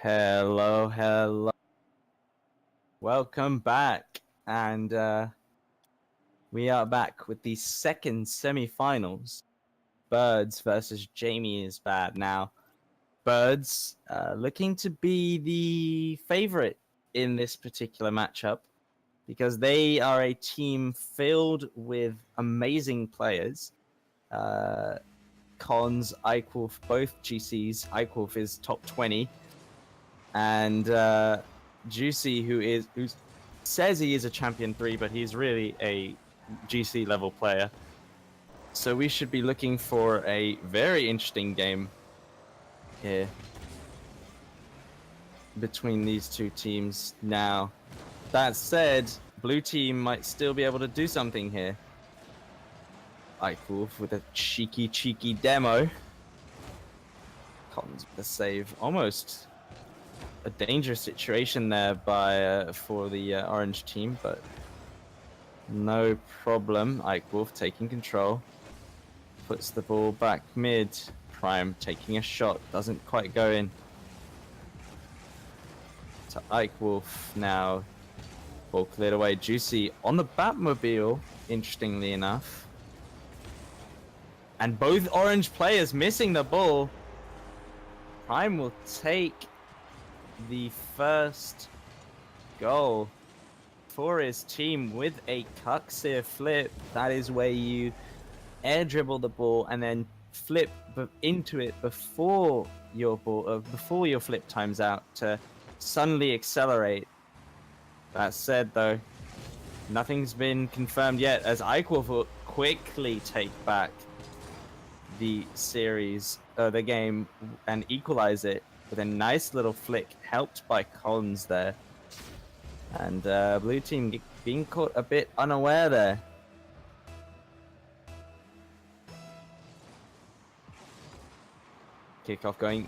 Hello, hello. Welcome back. And we are back with the second semi-finals. Birds versus Jamie is bad. Now, Birds looking to be the favorite in this particular matchup because they are a team filled with amazing players. Cons, Eichwolf, both GCs. Eichwolf is top 20. And Juicy, who says he is a champion 3, but he's really a GC level player. So we should be looking for a very interesting game here between these two teams. Now, that said, blue team might still be able to do something here. Eichwolf with a cheeky demo. Collins with a save. Almost a dangerous situation there for the orange team, but no problem. Eichwolf taking control. Puts the ball back mid. Prime taking a shot. Doesn't quite go in. To Eichwolf now. Ball cleared away. Juicy on the Batmobile, interestingly enough. And both orange players missing the ball. Prime will take the first goal for his team with a Cuxir flip. That is where you air dribble the ball and then flip into it before your flip times out to suddenly accelerate. That said, though, nothing's been confirmed yet as Eichwolf will quickly take back the game and equalize it with a nice little flick, helped by Cons there. And blue team being caught a bit unaware there. Kickoff going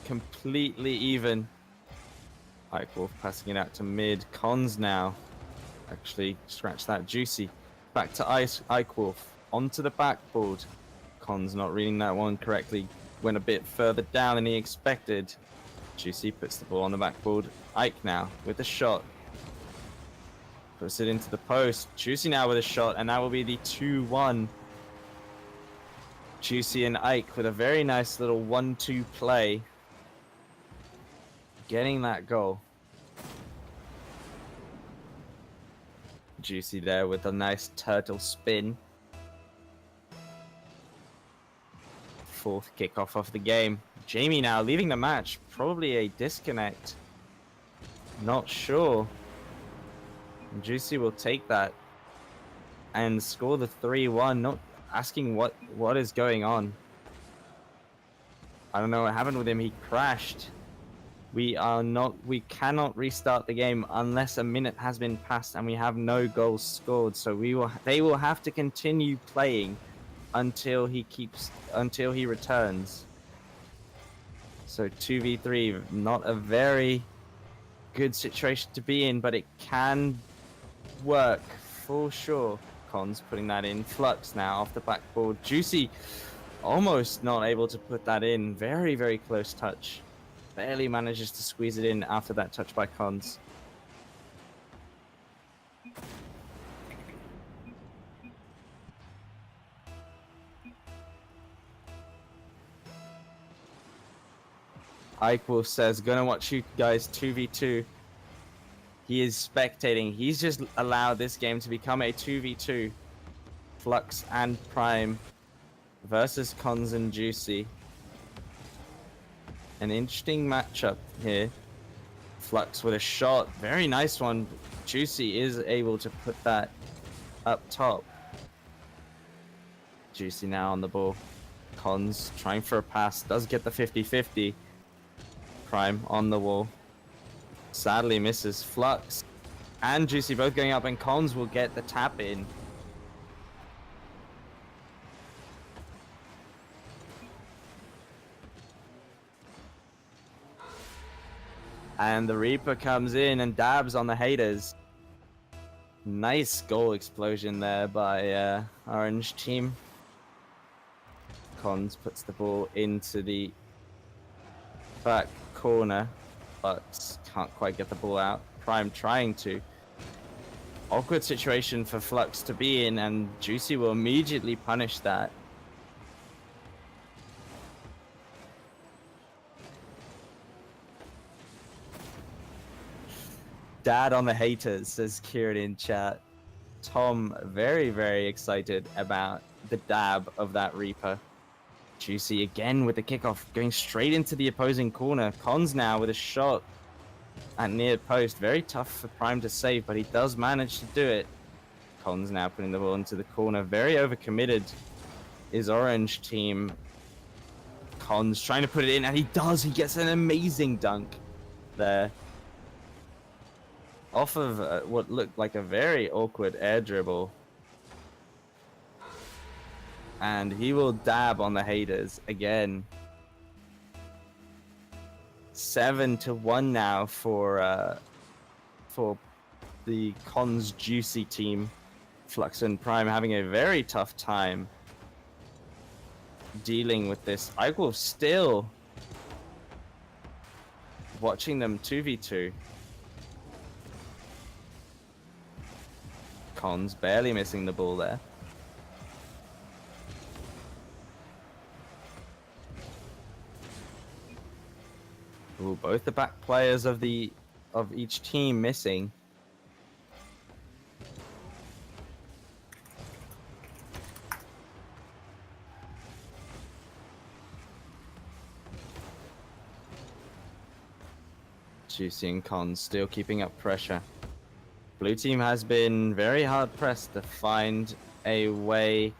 completely even. Eichwolf passing it out to mid. Cons now. Actually, scratch that. Juicy. Back to Eichwolf. Onto the backboard. Cons not reading that one correctly. Went a bit further down than he expected. Juicy puts the ball on the backboard. Ike now with a shot. Puts it into the post. Juicy now with a shot, and that will be the 2-1. Juicy and Ike with a very nice little 1-2 play. Getting that goal. Juicy there with a nice turtle spin. Fourth kickoff of the game. Jamie now leaving the match. Probably a disconnect. Not sure. Juicy will take that and score the 3-1. Not asking what is going on. I don't know what happened with him. He crashed. We cannot restart the game unless a minute has been passed and we have no goals scored. So they will have to continue playing until he returns. So 2v3, not a very good situation to be in, but it can work for sure. Cons putting that in. Flux now off the backboard. Juicy almost not able to put that in. Very, very close touch. Barely manages to squeeze it in after that touch by Cons. Eichwolf says, gonna watch you guys 2v2. He is spectating. He's just allowed this game to become a 2v2. Flux and Prime versus Cons and Juicy. An interesting matchup here. Flux with a shot. Very nice one. Juicy is able to put that up top. Juicy now on the ball. Cons trying for a pass. Does get the 50-50. Prime on the wall. Sadly misses. Flux and Juicy both going up, and Cons will get the tap in. And the Reaper comes in and dabs on the haters. Nice goal explosion there by Orange team. Cons puts the ball into the back corner. Flux can't quite get the ball out. Prime trying to. Awkward situation for Flux to be in, and Juicy will immediately punish that. Dad on the haters, says Kieran in chat. Tom, very, very excited about the dab of that Reaper. Juicy again with the kickoff, going straight into the opposing corner. Cons now with a shot at near post. Very tough for Prime to save, but he does manage to do it. Cons now putting the ball into the corner. Very overcommitted is Orange team. Cons trying to put it in, and he does. He gets an amazing dunk there. Off of what looked like a very awkward air dribble. And he will dab on the haters again. 7-1 now for the Cons Juicy team. Flux and Prime having a very tough time dealing with this. I will still watching them 2v2. Cons barely missing the ball there. Ooh, both the back players of each team missing. Juicy and Cons still keeping up pressure. Blue team has been very hard pressed to find a way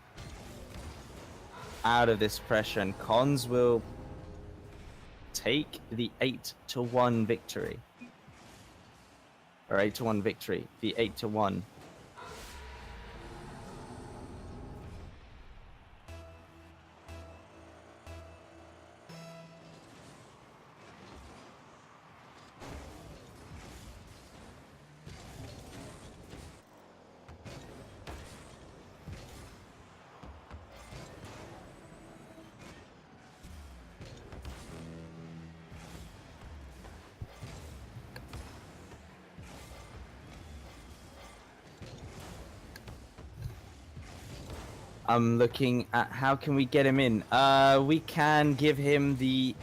out of this pressure, and Cons will take the 8-1 victory. Or 8-1 victory. The 8-1. I'm looking at how can we get him in. We can give him the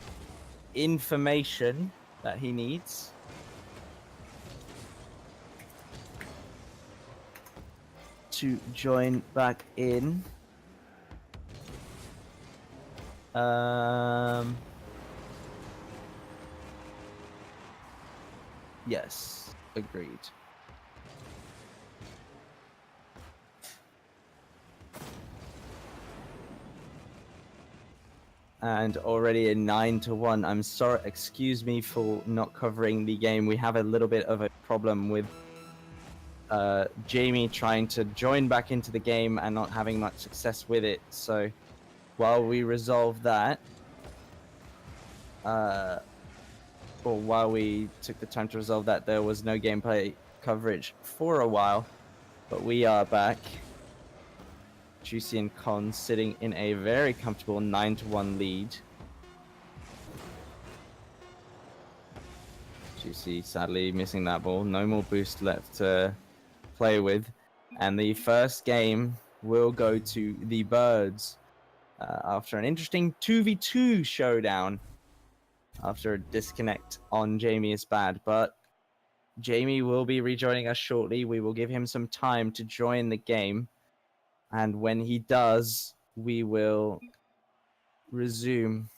information that he needs. To join back in. Yes, agreed. And already a 9-1. I'm sorry, excuse me for not covering the game. We have a little bit of a problem with Jamie trying to join back into the game and not having much success with it. So while we resolve that, or while we took the time to resolve that, there was no gameplay coverage for a while, but we are back. Juicy and Cons sitting in a very comfortable 9-1 lead. Juicy sadly missing that ball. No more boost left to play with. And the first game will go to the Birds after an interesting 2v2 showdown. After a disconnect on Jamie is bad. But Jamie will be rejoining us shortly. We will give him some time to join the game. And when he does, we will resume.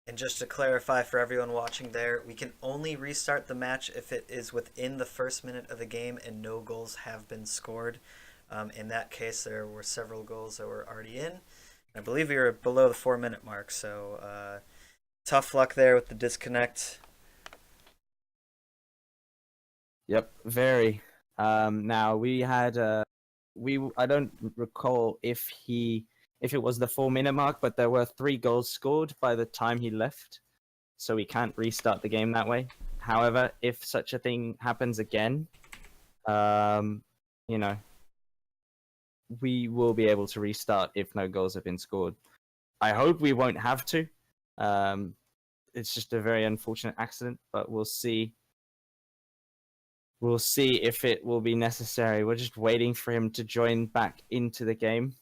And just to clarify for everyone watching there, we can only restart the match if it is within the first minute of the game and no goals have been scored. In that case, there were several goals that were already in. I believe we were below the 4-minute mark, so tough luck there with the disconnect. Yep, very. Now we had I don't recall if it was the 4-minute mark, but there were 3 goals scored by the time he left, so we can't restart the game that way. However, if such a thing happens again, you know, we will be able to restart if no goals have been scored. I hope we won't have to. it's just a very unfortunate accident, but we'll see. We'll see if it will be necessary. We're just waiting for him to join back into the game.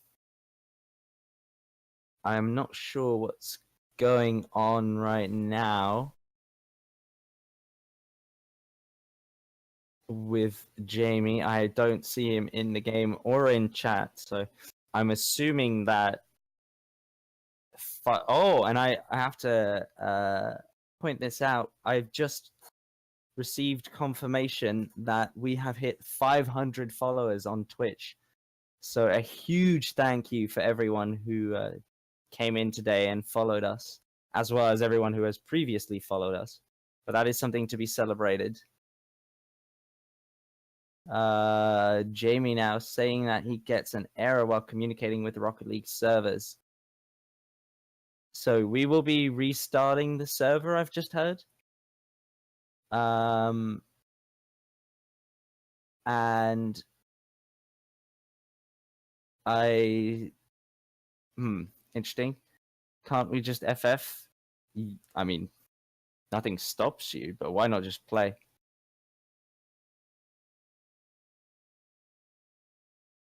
I'm not sure what's going on right now with Jamie. I don't see him in the game or in chat, so I'm assuming that. Oh, and I have to point this out. I've just received confirmation that we have hit 500 followers on Twitch. So a huge thank you for everyone who came in today and followed us, as well as everyone who has previously followed us. But that is something to be celebrated. Jamie now saying that he gets an error while communicating with Rocket League servers. So we will be restarting the server, I've just heard. And interesting. Can't we just FF? I mean, nothing stops you, but why not just play?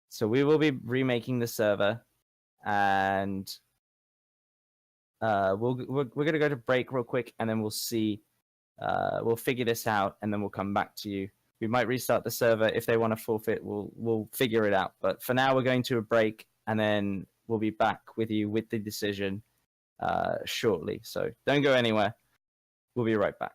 So we will be remaking the server, and we're gonna go to break real quick, and then we'll see. We'll figure this out, and then we'll come back to you. We might restart the server if they want to forfeit. We'll figure it out. But for now, we're going to a break, and then we'll be back with you with the decision shortly. So don't go anywhere. We'll be right back.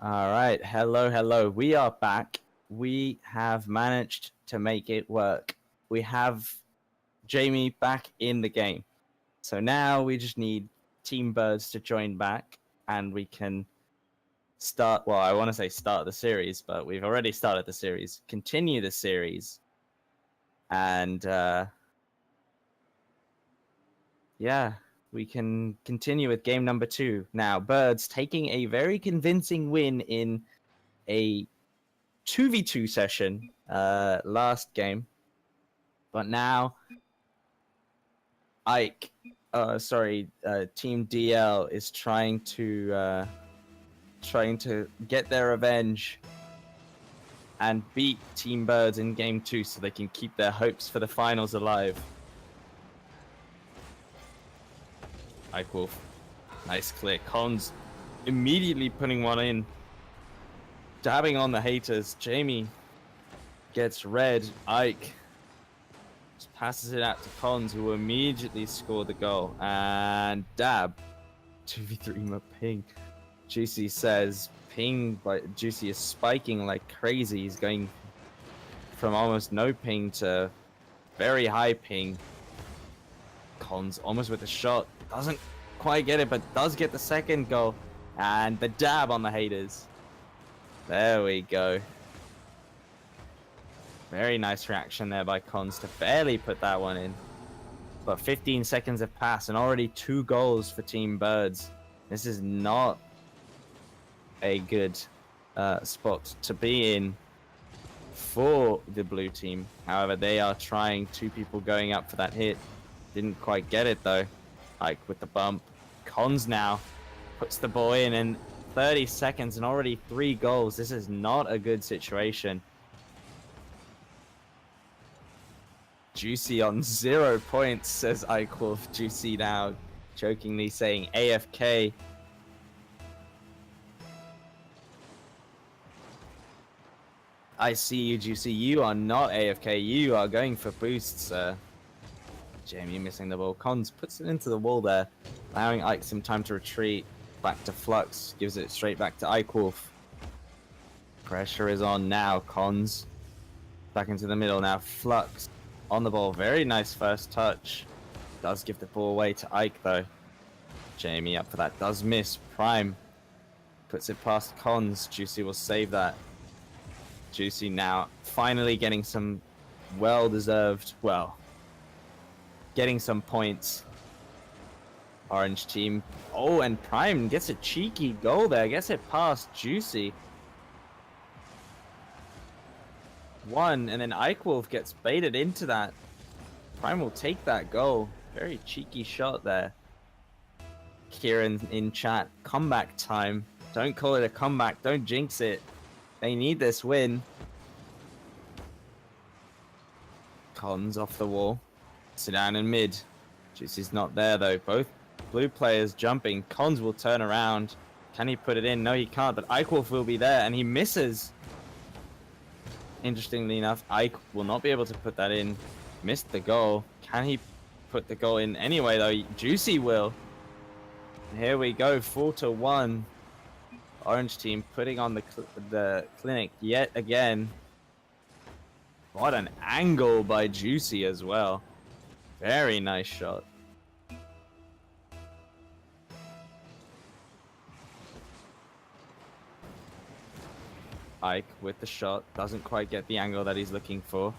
All right. Hello, hello. We are back. We have managed to make it work. We have Jamie back in the game. So now we just need Team Birds to join back and we can start. Well, I want to say start the series, but we've already started the series. Continue the series. And yeah, we can continue with game number 2. Now, Birds taking a very convincing win in a 2v2 session last game. But now Team DL is trying to get their revenge and beat Team Birds in game 2 so they can keep their hopes for the finals alive. Ike Wolf, nice click. Cons immediately putting one in, dabbing on the haters. Jamie gets red. Ike just passes it out to Cons, who immediately scored the goal. And dab, 2v3 more ping. Juicy says ping, but Juicy is spiking like crazy. He's going from almost no ping to very high ping. Cons almost with a shot. Doesn't quite get it, but does get the second goal. And the dab on the haters. There we go. Very nice reaction there by Cons to barely put that one in. But 15 seconds have passed and already 2 goals for Team Birds. This is not a good spot to be in for the blue team. However, they are trying. 2 people going up for that hit. Didn't quite get it though. Ike with the bump. Cons now puts the ball in 30 seconds and already 3 goals. This is not a good situation. Juicy on 0 points, says Ike Wolf. Juicy now jokingly saying AFK. I see you, Juicy. You are not AFK. You are going for boosts. Jamie missing the ball. Cons puts it into the wall there, allowing Ike some time to retreat. Back to Flux. Gives it straight back to Ike Wolf. Pressure is on now. Cons back into the middle now. Flux on the ball. Very nice first touch. Does give the ball away to Ike though. Jamie up for that. Does miss. Prime puts it past Cons. Juicy will save that. Juicy now finally getting some well-deserved, getting some points. Orange team. Oh, and Prime gets a cheeky goal there. Gets it past Juicy. 1, and then Ike Wolf gets baited into that. Prime will take that goal. Very cheeky shot there. Kieran in chat. Comeback time. Don't call it a comeback. Don't jinx it. They need this win. Cons off the wall. Sit down in mid. Juicy's not there though. Both blue players jumping. Cons will turn around. Can he put it in? No, he can't. But Ike Wolf will be there, and he misses. Interestingly enough, Ike will not be able to put that in. Missed the goal. Can he put the goal in anyway though? Juicy will. And here we go. 4-1. Orange team putting on the clinic yet again. What an angle by Juicy as well. Very nice shot. Ike with the shot. Doesn't quite get the angle that he's looking for.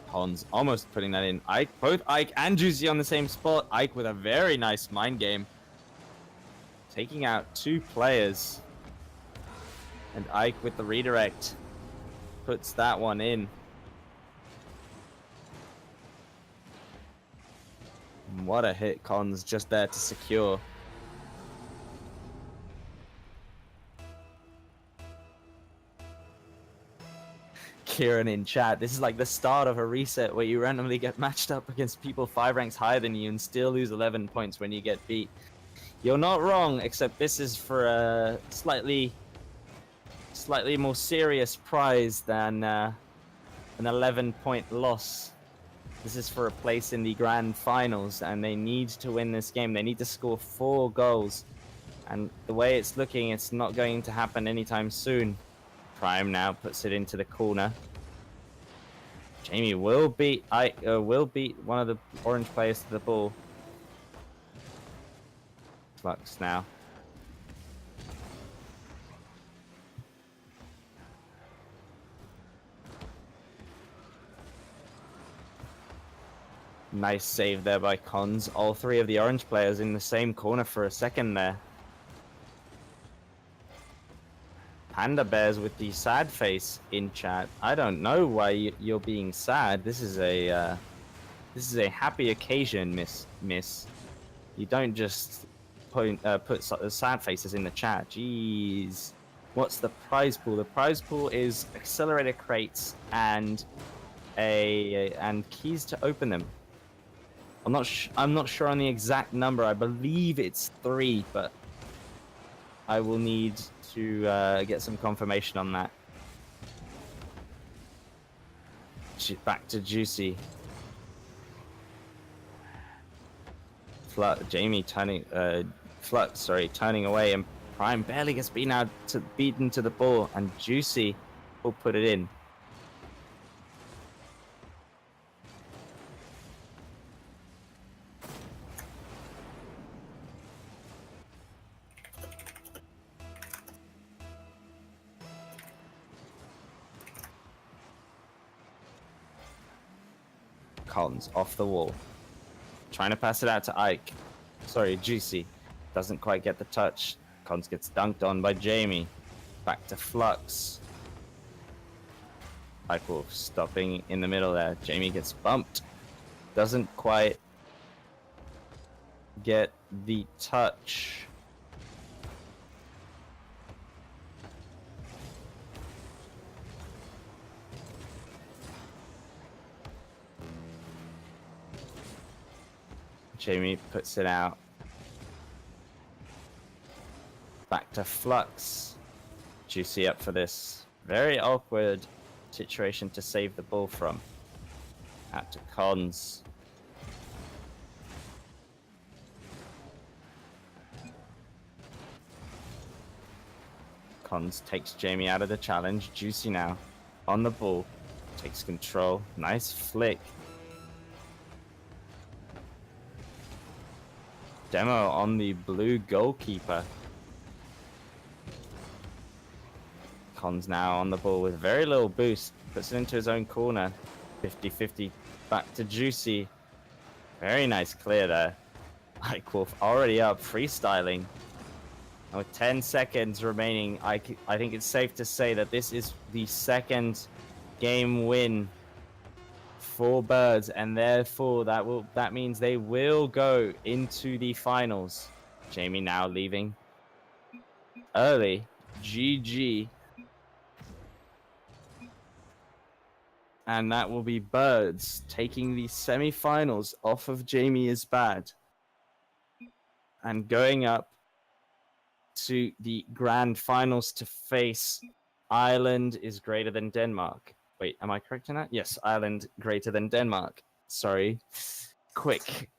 Cons almost putting that in. Ike, both Ike and Juicy on the same spot. Ike with a very nice mind game. Taking out 2 players. And Ike with the redirect. Puts that one in. What a hit. Cons just there to secure. Kieran in chat. This is like the start of a reset where you randomly get matched up against people 5 ranks higher than you and still lose 11 points when you get beat. You're not wrong, except this is for a slightly more serious prize than an 11-point loss. This is for a place in the grand finals, and they need to win this game. They need to score 4 goals And the way it's looking, it's not going to happen anytime soon. Prime now puts it into the corner. Jamie will beat one of the orange players to the ball. Flux now. Nice save there by Cons. All three of the orange players in the same corner for a second there. Panda Bears with the sad face in chat. I don't know why you're being sad. This is a happy occasion, Miss. You don't just put sad faces in the chat. Jeez. What's the prize pool? The prize pool is accelerator crates and keys to open them. I'm not sure on the exact number. I believe it's 3, but I will need to get some confirmation on that. Back to Juicy. Jamie turning away, and Prime barely gets beaten to the ball, and Juicy will put it in. Collins off the wall. Trying to pass it out to Ike. Sorry, Juicy. Doesn't quite get the touch. Collins gets dunked on by Jamie. Back to Flux. Ike Wolf stopping in the middle there. Jamie gets bumped. Doesn't quite get the touch. Jamie puts it out. Back to Flux. Juicy up for this very awkward situation to save the ball from. Out to Cons. Cons takes Jamie out of the challenge. Juicy now on the ball. Takes control. Nice flick. Demo on the blue goalkeeper. Cons now on the ball with very little boost. Puts it into his own corner. 50-50 back to Juicy. Very nice clear there. Ike Wolf already up, freestyling. And with 10 seconds remaining, I think it's safe to say that this is the second game win for Birds, and therefore that means they will go into the finals. Jamie now leaving early. GG. And that will be Birds taking the semi-finals off of Jamie is Bad and going up to the grand finals to face Ireland is greater than Denmark. Wait, am I correct in that? Yes, Ireland greater than Denmark. Sorry. Quick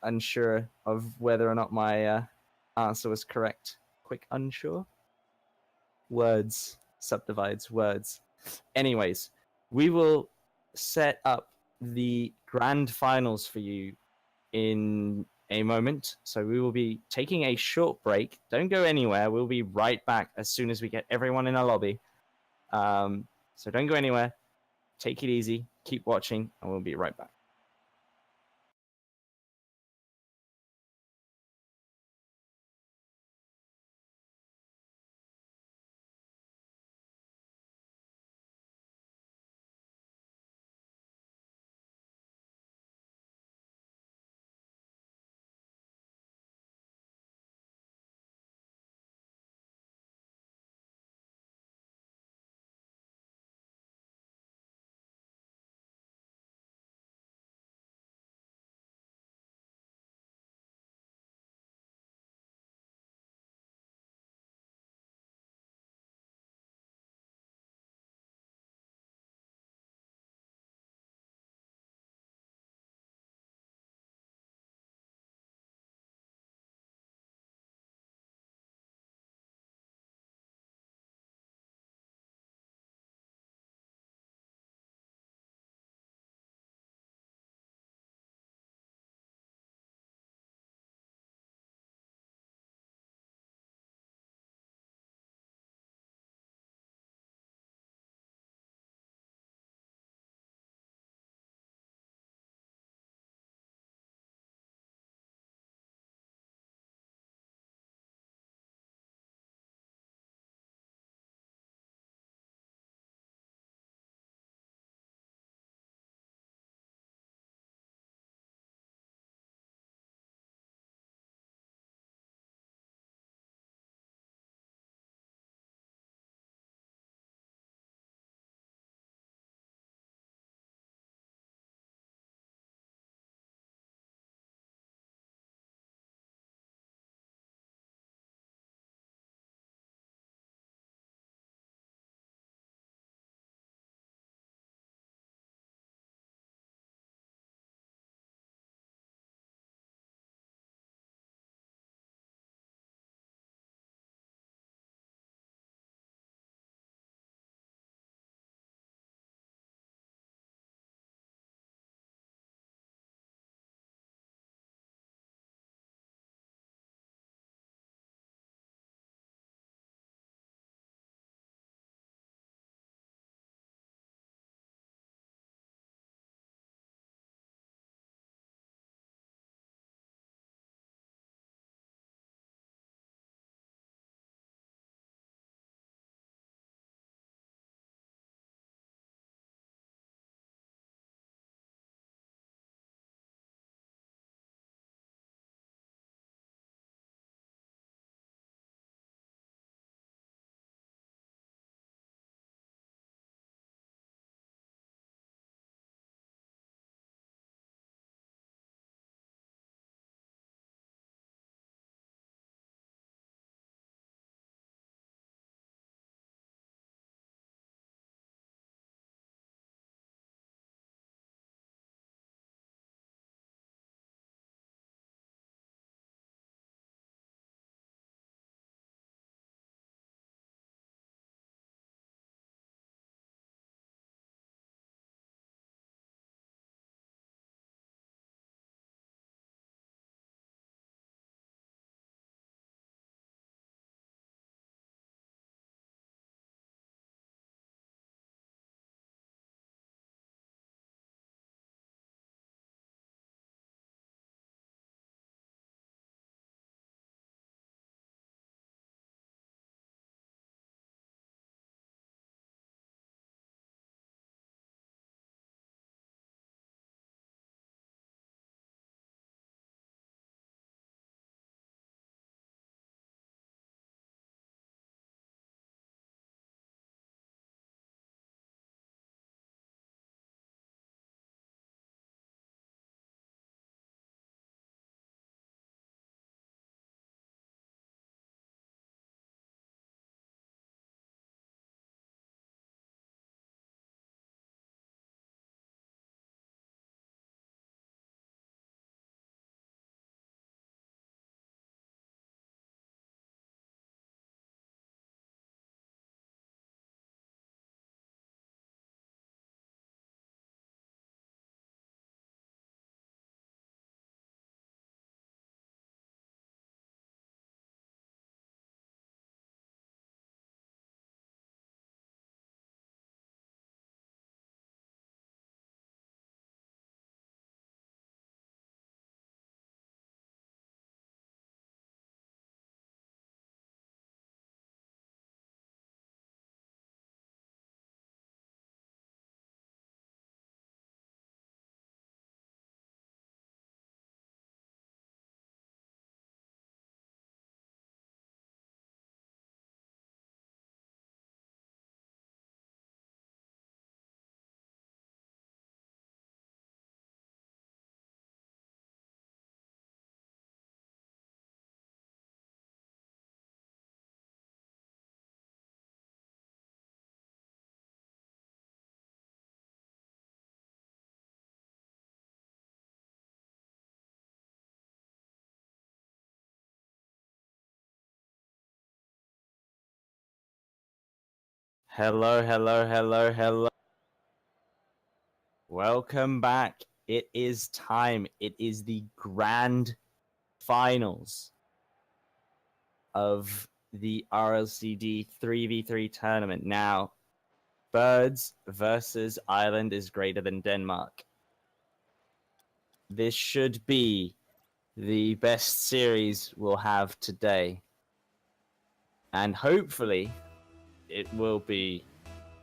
unsure of whether or not my answer was correct. Quick unsure? Words. Subdivides words. Anyways, we will set up the grand finals for you in a moment. So we will be taking a short break. Don't go anywhere. We'll be right back as soon as we get everyone in our lobby. So don't go anywhere. Take it easy. Keep watching, and we'll be right back. Hello, hello, hello, hello. Welcome back. It is time. It is the grand finals of the RLCD 3v3 tournament. Now, Birds versus Ireland is greater than Denmark. This should be the best series we'll have today. And hopefully, it will be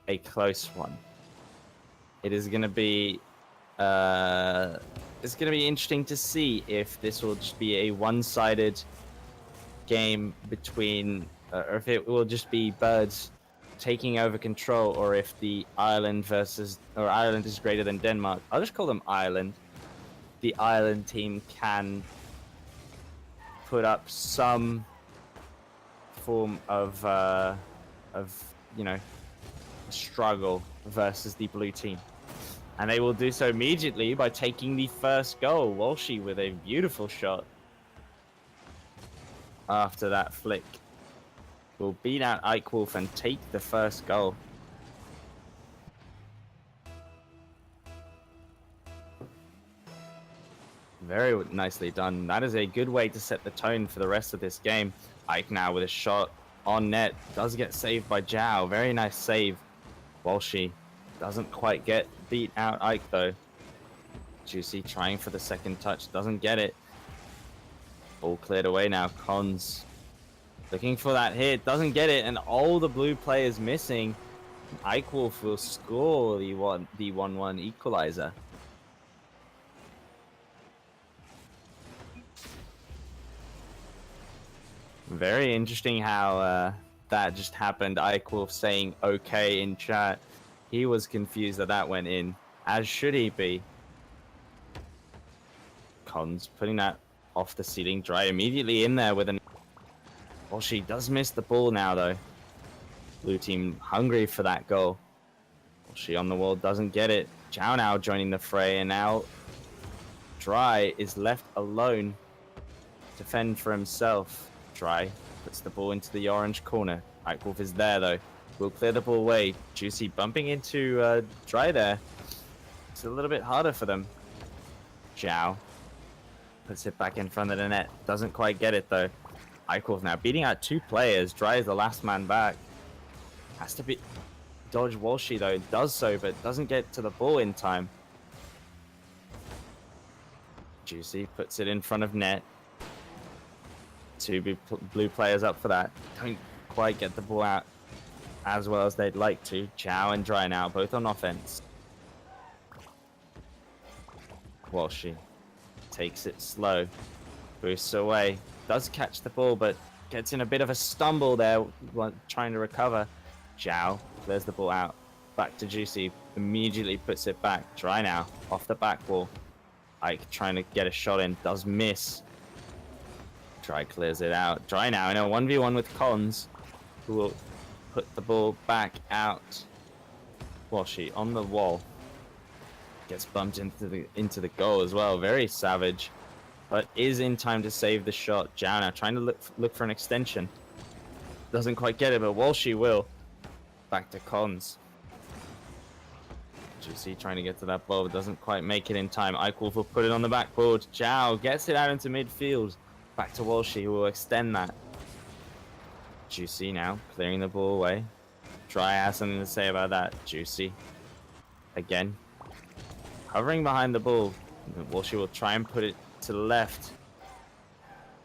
a close one. It is going to be it's going to be interesting to see if this will just be a one-sided game between, or if it will just be Birds taking over control, or if the Ireland is greater than Denmark. I'll just call them Ireland. The Ireland team can put up some form of struggle versus the blue team. And they will do so immediately by taking the first goal. Walshy with a beautiful shot. After that flick, will beat out Ike Wolf and take the first goal. Very nicely done. That is a good way to set the tone for the rest of this game. Ike now with a shot on net. Does get saved by Zhao. Very nice save. Walshy doesn't quite get beat out Ike though. Juicy trying for the second touch. Doesn't get it. All cleared away now. Cons looking for that hit. Doesn't get it. And all the blue players missing. Ike Wolf will score the 1-1 equalizer. Very interesting how that just happened. Ike Wolf saying okay in chat. He was confused that went in, as should he be. Cons putting that off the ceiling. Dry immediately in there with an... Well, she does miss the ball now, though. Blue team hungry for that goal. Well, she on the wall doesn't get it. Zhao now joining the fray, and now Dry is left alone to fend for himself. Dry puts the ball into the orange corner. Ike Wolf is there, though. Will clear the ball away. Juicy bumping into Dry there. It's a little bit harder for them. Zhao puts it back in front of the net. Doesn't quite get it, though. Ike Wolf now beating out two players. Dry is the last man back. Has to be... Dodge Walshy, though. Does so, but doesn't get to the ball in time. Juicy puts it in front of net. Two blue players up for that. Don't quite get the ball out as well as they'd like to. Zhao and Dry now, both on offense. Walshy takes it slow. Boosts away. Does catch the ball, but gets in a bit of a stumble there, trying to recover. Zhao clears the ball out. Back to Juicy. Immediately puts it back. Dry now, off the back wall. Ike trying to get a shot in. Does miss. Dry clears it out. Dry now in a 1v1 with Cons, who will put the ball back out. Walshy on the wall. Gets bumped into the goal as well. Very savage, but is in time to save the shot. Zhao now trying to look for an extension. Doesn't quite get it, but Walshy will. Back to Cons. Juicy trying to get to that ball, but doesn't quite make it in time. Ike Wolf will put it on the backboard. Zhao gets it out into midfield. Back to Walshy, who will extend that. Juicy now clearing the ball away. Dry has something to say about that. Juicy again hovering behind the ball. Walshy will try and put it to the left.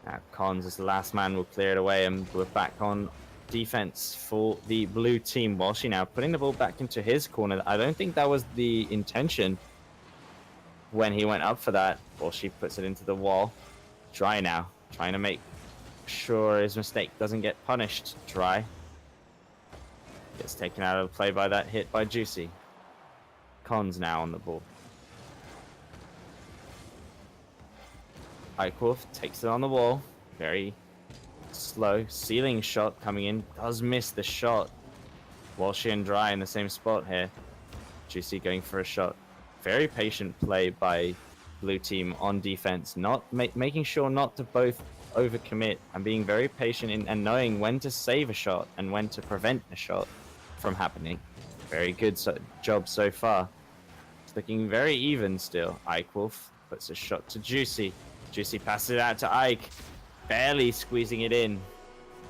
Now Cons as the last man will clear it away, and we're back on defense for the blue team. Walshy now putting the ball back into his corner. I don't think that was the intention when he went up for that. Walshy puts it into the wall. Dry now trying to make sure his mistake doesn't get punished. Dry gets taken out of play by that hit by Juicy. Cons now on the ball. Ike Wolf takes it on the wall. Very slow ceiling shot coming in. Does miss the shot. Walshy and Dry in the same spot here. Juicy going for a shot. Very patient play by blue team on defense. Not making sure not to both overcommit and being very patient and knowing when to save a shot and when to prevent a shot. from happening. Very good job so far. It's looking very even still. Ike Wolf puts a shot to Juicy. Juicy passes it out to Ike, barely squeezing it in.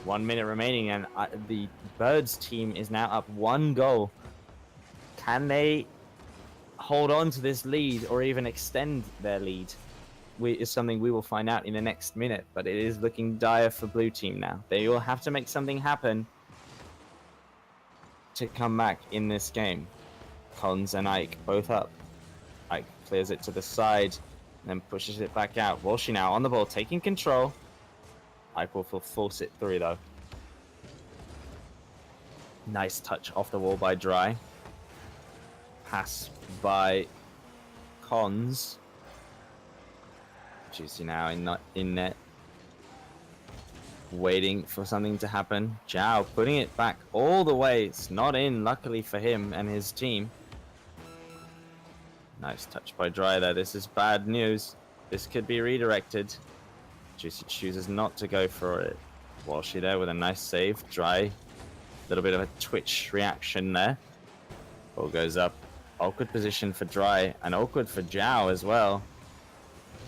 1 minute remaining, and the Birds team is now up 1 goal. Can they hold on to this lead or even extend their lead? Is something we will find out in the next minute, but it is looking dire for blue team now. They will have to make something happen to come back in this game. Cons and Ike both up. Ike clears it to the side and then pushes it back out. Walshy now on the ball, taking control. Ike will force it through though. Nice touch off the wall by Dry. Pass by Cons. Juicy now in net. Waiting for something to happen. Zhao putting it back all the way. It's not in, luckily for him and his team. Nice touch by Dry there. This is bad news. This could be redirected. Juicy chooses not to go for it. Walshy there with a nice save. Dry. A little bit of a twitch reaction there. Ball goes up. Awkward position for Dry and awkward for Zhao as well.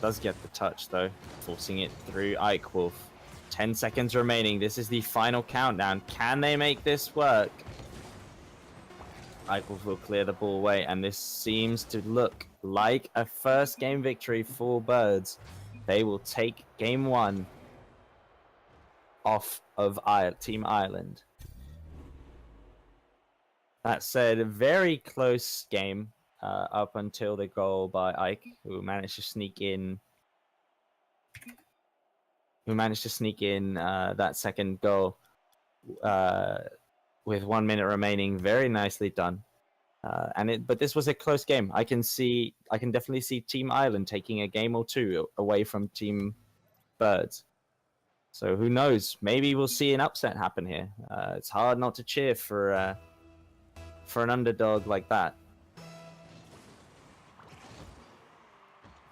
Does get the touch though. Forcing it through Ike Wolf. 10 seconds remaining. This is the final countdown. Can they make this work? Ike Wolf will clear the ball away, and this seems to look like a first game victory for Birds. They will take game 1 off of Team Ireland. That said, a very close game up until the goal by Ike, who managed to sneak in. That second goal with 1 minute remaining. Very nicely done. But this was a close game. I can definitely see Team Ireland taking a game or 2 away from Team Birds. So who knows? Maybe we'll see an upset happen here. It's hard not to cheer for an underdog like that.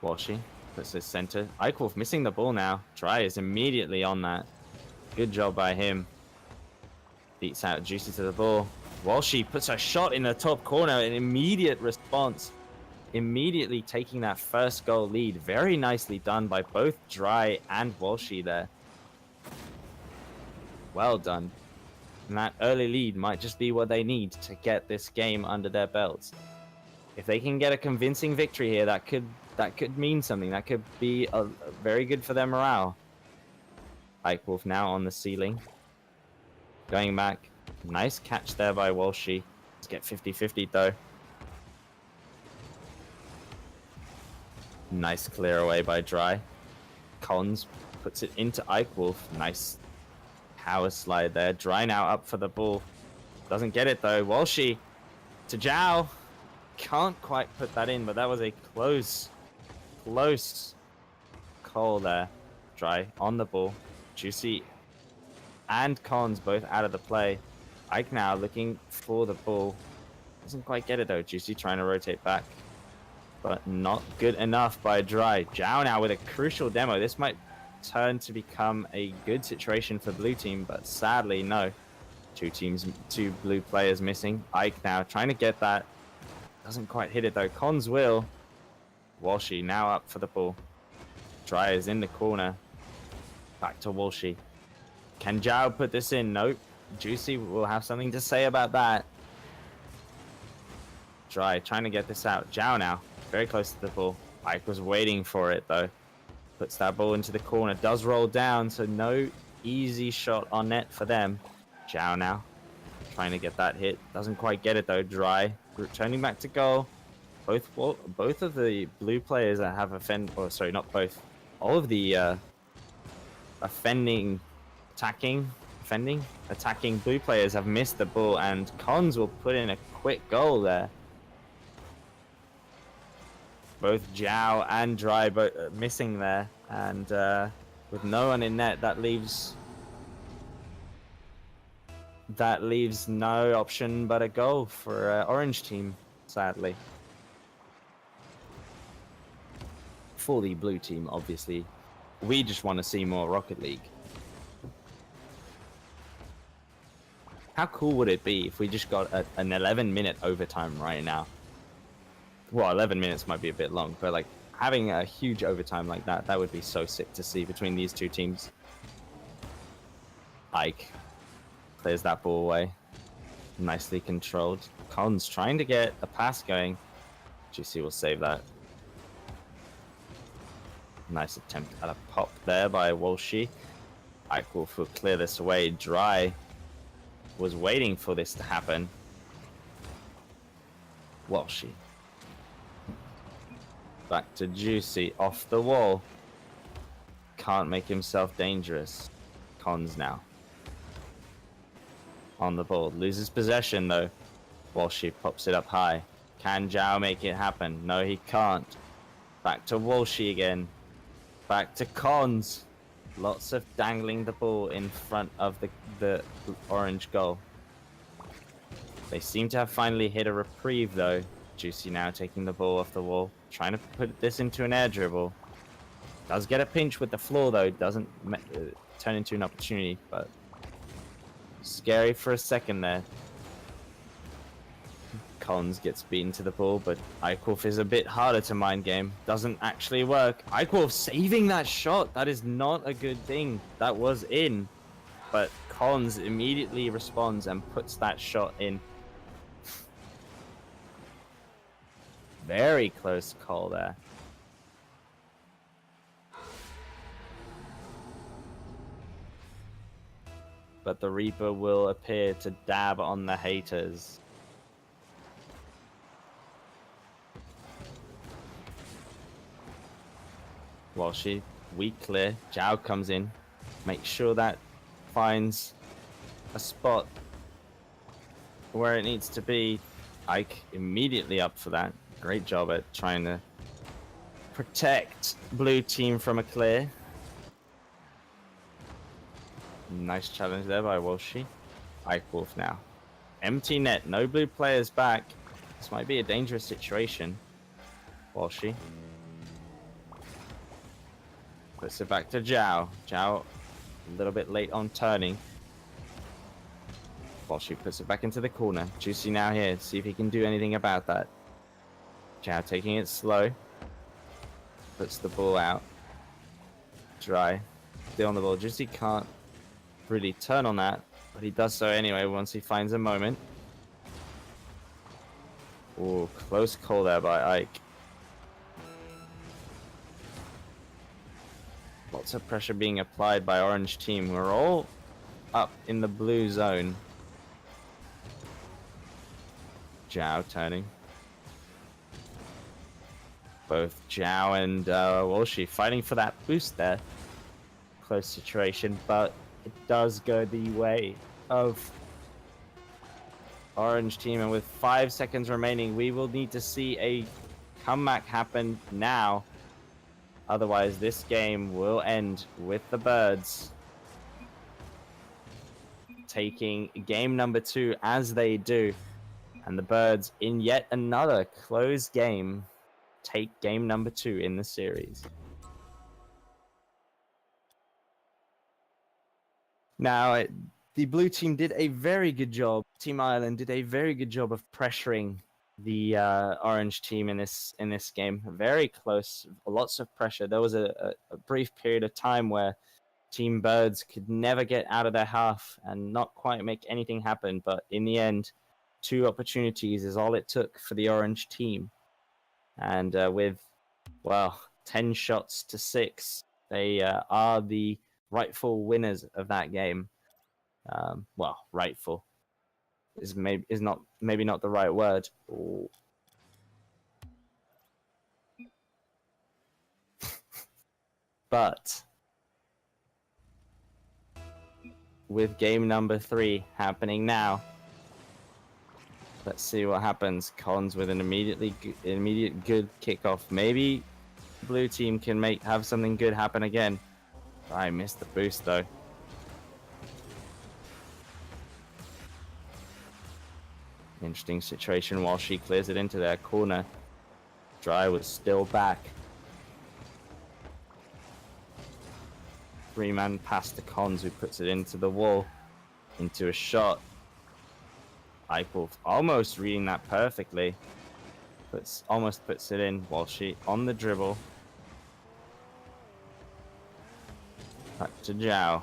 Walshy puts his center. Ike Wolf missing the ball now. Dry is immediately on that. Good job by him. Beats out Juicy to the ball. Walshy puts a shot in the top corner. An immediate response. Immediately taking that first goal lead. Very nicely done by both Dry and Walshy there. Well done. And that early lead might just be what they need to get this game under their belts. If they can get a convincing victory here, that could mean something. That could be very good for their morale. Ike Wolf now on the ceiling. Going back. Nice catch there by Walshy. Let's get 50-50 though. Nice clear away by Dry. Cons puts it into Ike Wolf. Nice power slide there. Dry now up for the ball. Doesn't get it though. Walshy to Zhao. Can't quite put that in, but that was a close call there. Dry on the ball. Juicy and Cons both out of the play. Ike now looking for the ball. Doesn't quite get it though. Juicy trying to rotate back, but not good enough by Dry. Zhao now with a crucial demo. This might turn to become a good situation for blue team, but sadly no. Two blue players missing. Ike now trying to get that. Doesn't quite hit it though. Cons will. Walshy now up for the ball. Dry is in the corner. Back to Walshy. Can Zhao put this in? Nope. Juicy will have something to say about that. Dry trying to get this out. Zhao now very close to the ball. Ike was waiting for it though. Puts that ball into the corner. Does roll down, so no easy shot on net for them. Zhao now trying to get that hit. Doesn't quite get it though. Dry returning back to goal. Both of the blue players that have not both. All of the attacking blue players have missed the ball, and Cons will put in a quick goal there. Both Zhao and Dry missing there, and with no one in net, that leaves no option but a goal for Orange team, sadly. For the blue team, obviously, we just want to see more Rocket League. How cool would it be if we just got an 11-minute overtime right now? Well, 11 minutes might be a bit long, but like having a huge overtime like that would be so sick to see between these two teams. Ike clears that ball away. Nicely controlled. Collins trying to get a pass going. GC will save that. Nice attempt at a pop there by Walshy. Ike will clear this away. Dry was waiting for this to happen. Walshy. Back to Juicy. Off the wall. Can't make himself dangerous. Cons now. On the ball. Loses possession though. Walshy pops it up high. Can Zhao make it happen? No, he can't. Back to Walshy again. Back to Cons. Lots of dangling the ball in front of the orange goal. They seem to have finally hit a reprieve though. Juicy now taking the ball off the wall. Trying to put this into an air dribble. Does get a pinch with the floor though. Doesn't turn into an opportunity, but scary for a second there. Collins gets beaten to the ball, but Eichwolf is a bit harder to mind game. Doesn't actually work. Eichwolf saving that shot. That is not a good thing. That was in, but Collins immediately responds and puts that shot in. Very close call there. But the Reaper will appear to dab on the haters. Walshy, weak clear. Zhao comes in. Make sure that finds a spot where it needs to be. Ike immediately up for that. Great job at trying to protect blue team from a clear. Nice challenge there by Walshy. Eichwolf now. Empty net, no blue players back. This might be a dangerous situation. Walshy. Puts it back to Zhao. Zhao a little bit late on turning. Walshy puts it back into the corner. Juicy now here. See if he can do anything about that. Zhao taking it slow. Puts the ball out. Dry. Still on the ball. Juicy can't really turn on that, but he does so anyway once he finds a moment. Oh, close call there by Ike. Lots of pressure being applied by orange team. We're all up in the blue zone. Zhao turning. Both Zhao and Walshy fighting for that boost there. Close situation, but it does go the way of orange team, and with 5 seconds remaining, we will need to see a comeback happen now. Otherwise, this game will end with the Birds taking game number 2 as they do. And the Birds, in yet another close game, take game number 2 in the series. Now, the blue team did a very good job. Team Ireland did a very good job of pressuring the orange team in this game. Very close, lots of pressure. There was a brief period of time where Team Birds could never get out of their half and not quite make anything happen. But in the end, 2 opportunities is all it took for the orange team. And with, well, 10 shots to 6, they are the rightful winners of that game. Well, rightful is maybe not the right word. But with game number 3 happening now, let's see what happens. Collins with an immediate good kickoff. Maybe blue team can have something good happen again. I missed the boost though. Interesting situation while she clears it into their corner. Dry was still back. 3-man pass to Cons, who puts it into the wall, into a shot. Eichel almost reading that perfectly. Almost puts it in while she on the dribble. Back to Zhao.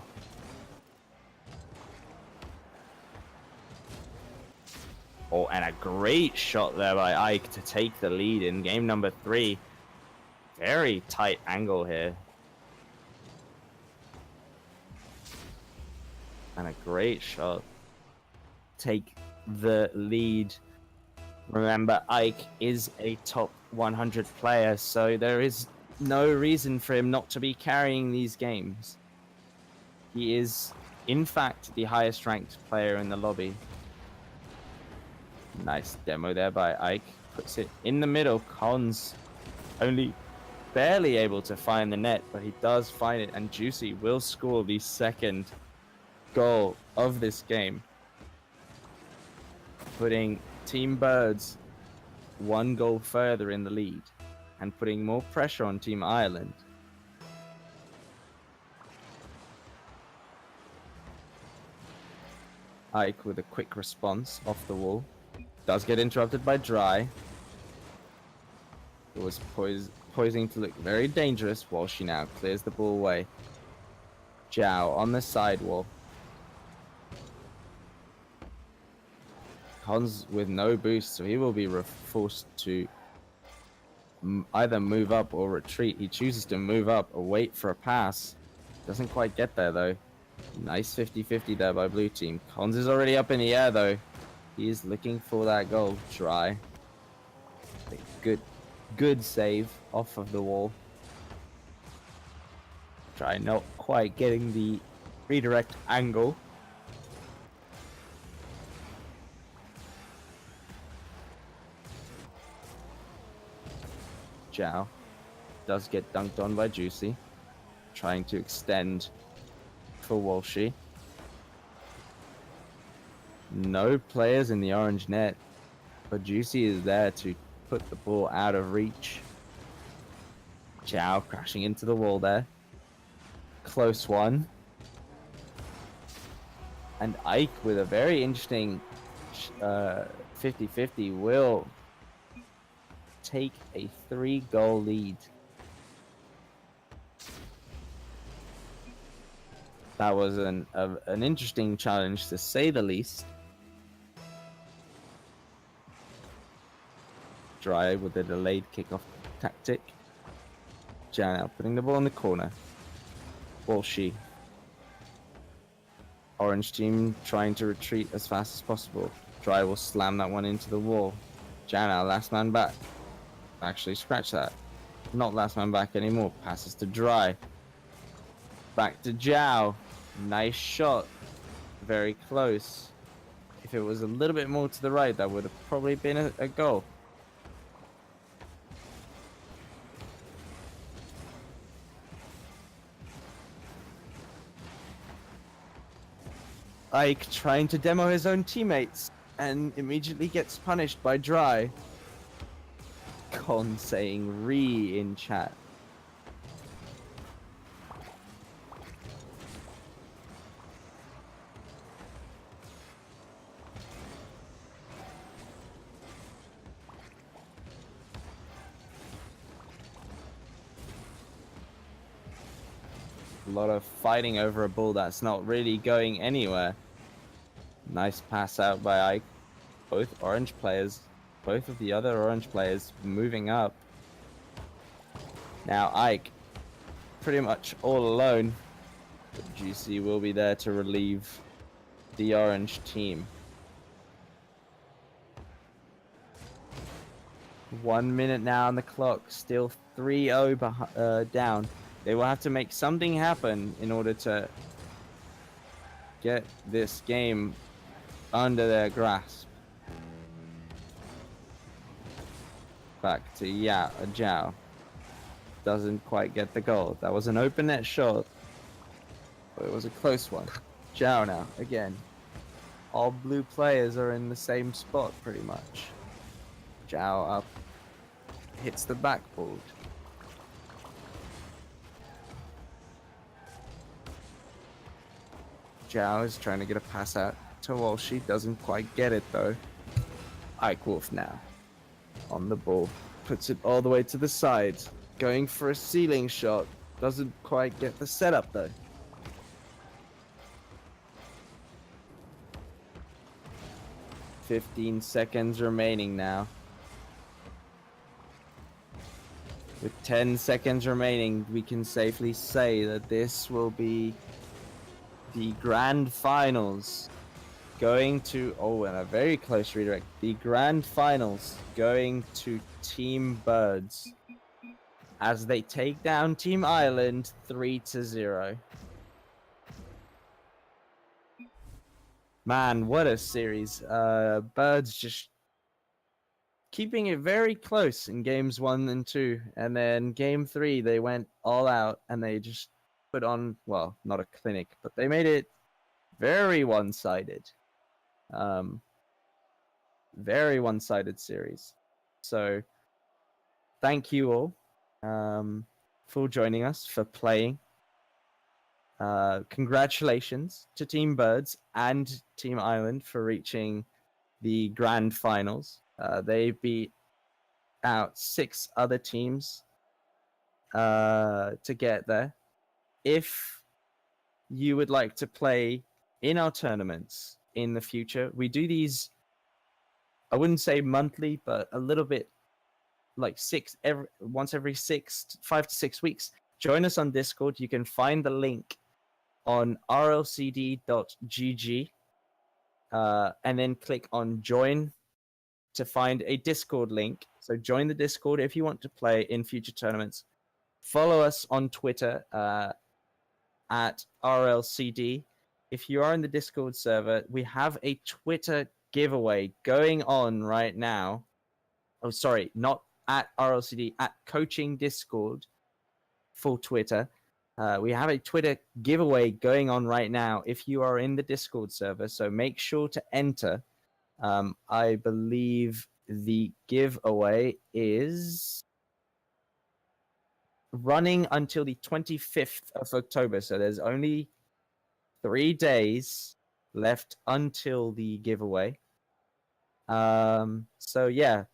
Oh, and a great shot there by Ike to take the lead in game number 3. Very tight angle here. And a great shot. Take the lead. Remember, Ike is a top 100 player, so there is no reason for him not to be carrying these games. He is, in fact, the highest ranked player in the lobby. Nice demo there by Ike. Puts it in the middle. Cons only barely able to find the net, but he does find it, and Juicy will score the second goal of this game, putting Team Birds 1 goal further in the lead and putting more pressure on Team Ireland. Ike with a quick response off the wall. Does get interrupted by Dry. It was poising to look very dangerous while she now clears the ball away. Zhao on the sidewall. Cons with no boost, so he will be forced to either move up or retreat. He chooses to move up or wait for a pass. Doesn't quite get there though. Nice 50-50 there by blue team. Cons is already up in the air though. He is looking for that goal. Try. Good save off of the wall. Try not quite getting the redirect angle. Zhao does get dunked on by Juicy, trying to extend for Walshy. No players in the orange net, but Juicy is there to put the ball out of reach. Zhao crashing into the wall there. Close one. And Ike with a very interesting 50-50 will take a 3-goal lead. That was an interesting challenge to say the least. Dry with a delayed kickoff tactic. Jan now putting the ball in the corner. Walshy. Orange team trying to retreat as fast as possible. Dry will slam that one into the wall. Jana, last man back. Actually, scratch that. Not last man back anymore. Passes to Dry. Back to Zhao. Nice shot. Very close. If it was a little bit more to the right, that would have probably been a goal. Ike trying to demo his own teammates and immediately gets punished by Dry. Con saying re in chat. A lot of fighting over a ball that's not really going anywhere. Nice pass out by Ike. Both orange players, both of the other orange players moving up. Now Ike pretty much all alone. But Juicy will be there to relieve the orange team. 1 minute now on the clock, still 3-0 down. They will have to make something happen in order to get this game under their grasp. Back to Zhao. Doesn't quite get the goal. That was an open net shot, but it was a close one. Zhao now, again. All blue players are in the same spot pretty much. Zhao up. Hits the backboard. Zhao is trying to get a pass out. Tawalshi doesn't quite get it though. Ike Wolf now on the ball, puts it all the way to the side, going for a ceiling shot. Doesn't quite get the setup though. "15 seconds remaining now. With 10 seconds remaining, we can safely say that this will be the grand finals going to, oh, and a very close redirect. The grand finals going to Team Birds as they take down Team Island 3-0. Man, what a series. Birds just keeping it very close in games 1 and 2, and then game 3 they went all out and they just put on, well, not a clinic, but they made it very one-sided. Very one-sided series. So thank you all for joining us, for playing. Congratulations to Team Birds and Team Island for reaching the grand finals. They beat out 6 other teams to get there. If you would like to play in our tournaments in the future, we do these, I wouldn't say monthly, but a little bit like once every 5 to 6 weeks. Join us on Discord. You can find the link on rlcd.gg and then click on join to find a Discord link. So join the Discord if you want to play in future tournaments. Follow us on Twitter at RLCD. If you are in the Discord server, we have a Twitter giveaway going on right now. Oh, sorry, not at RLCD, at Coaching Discord for Twitter. We have a Twitter giveaway going on right now if you are in the Discord server, so make sure to enter. I believe the giveaway is running until the 25th of October, so there's only 3 days left until the giveaway. So yeah,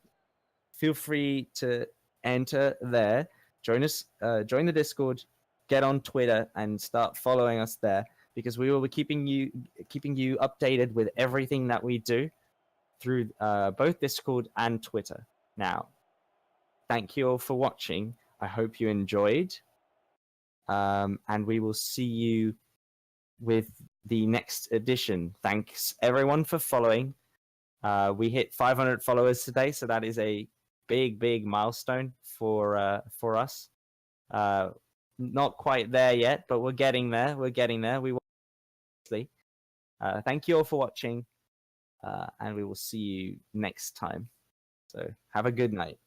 feel free to enter there. Join us, join the Discord, get on Twitter, and start following us there, because we will be keeping you updated with everything that we do through both Discord and Twitter. Now, thank you all for watching. I hope you enjoyed, and we will see you with the next edition. Thanks everyone for following. We hit 500 followers today, so that is a big milestone for us. Not quite there yet, but we're getting there. We will. Thank you all for watching, and we will see you next time. So have a good night.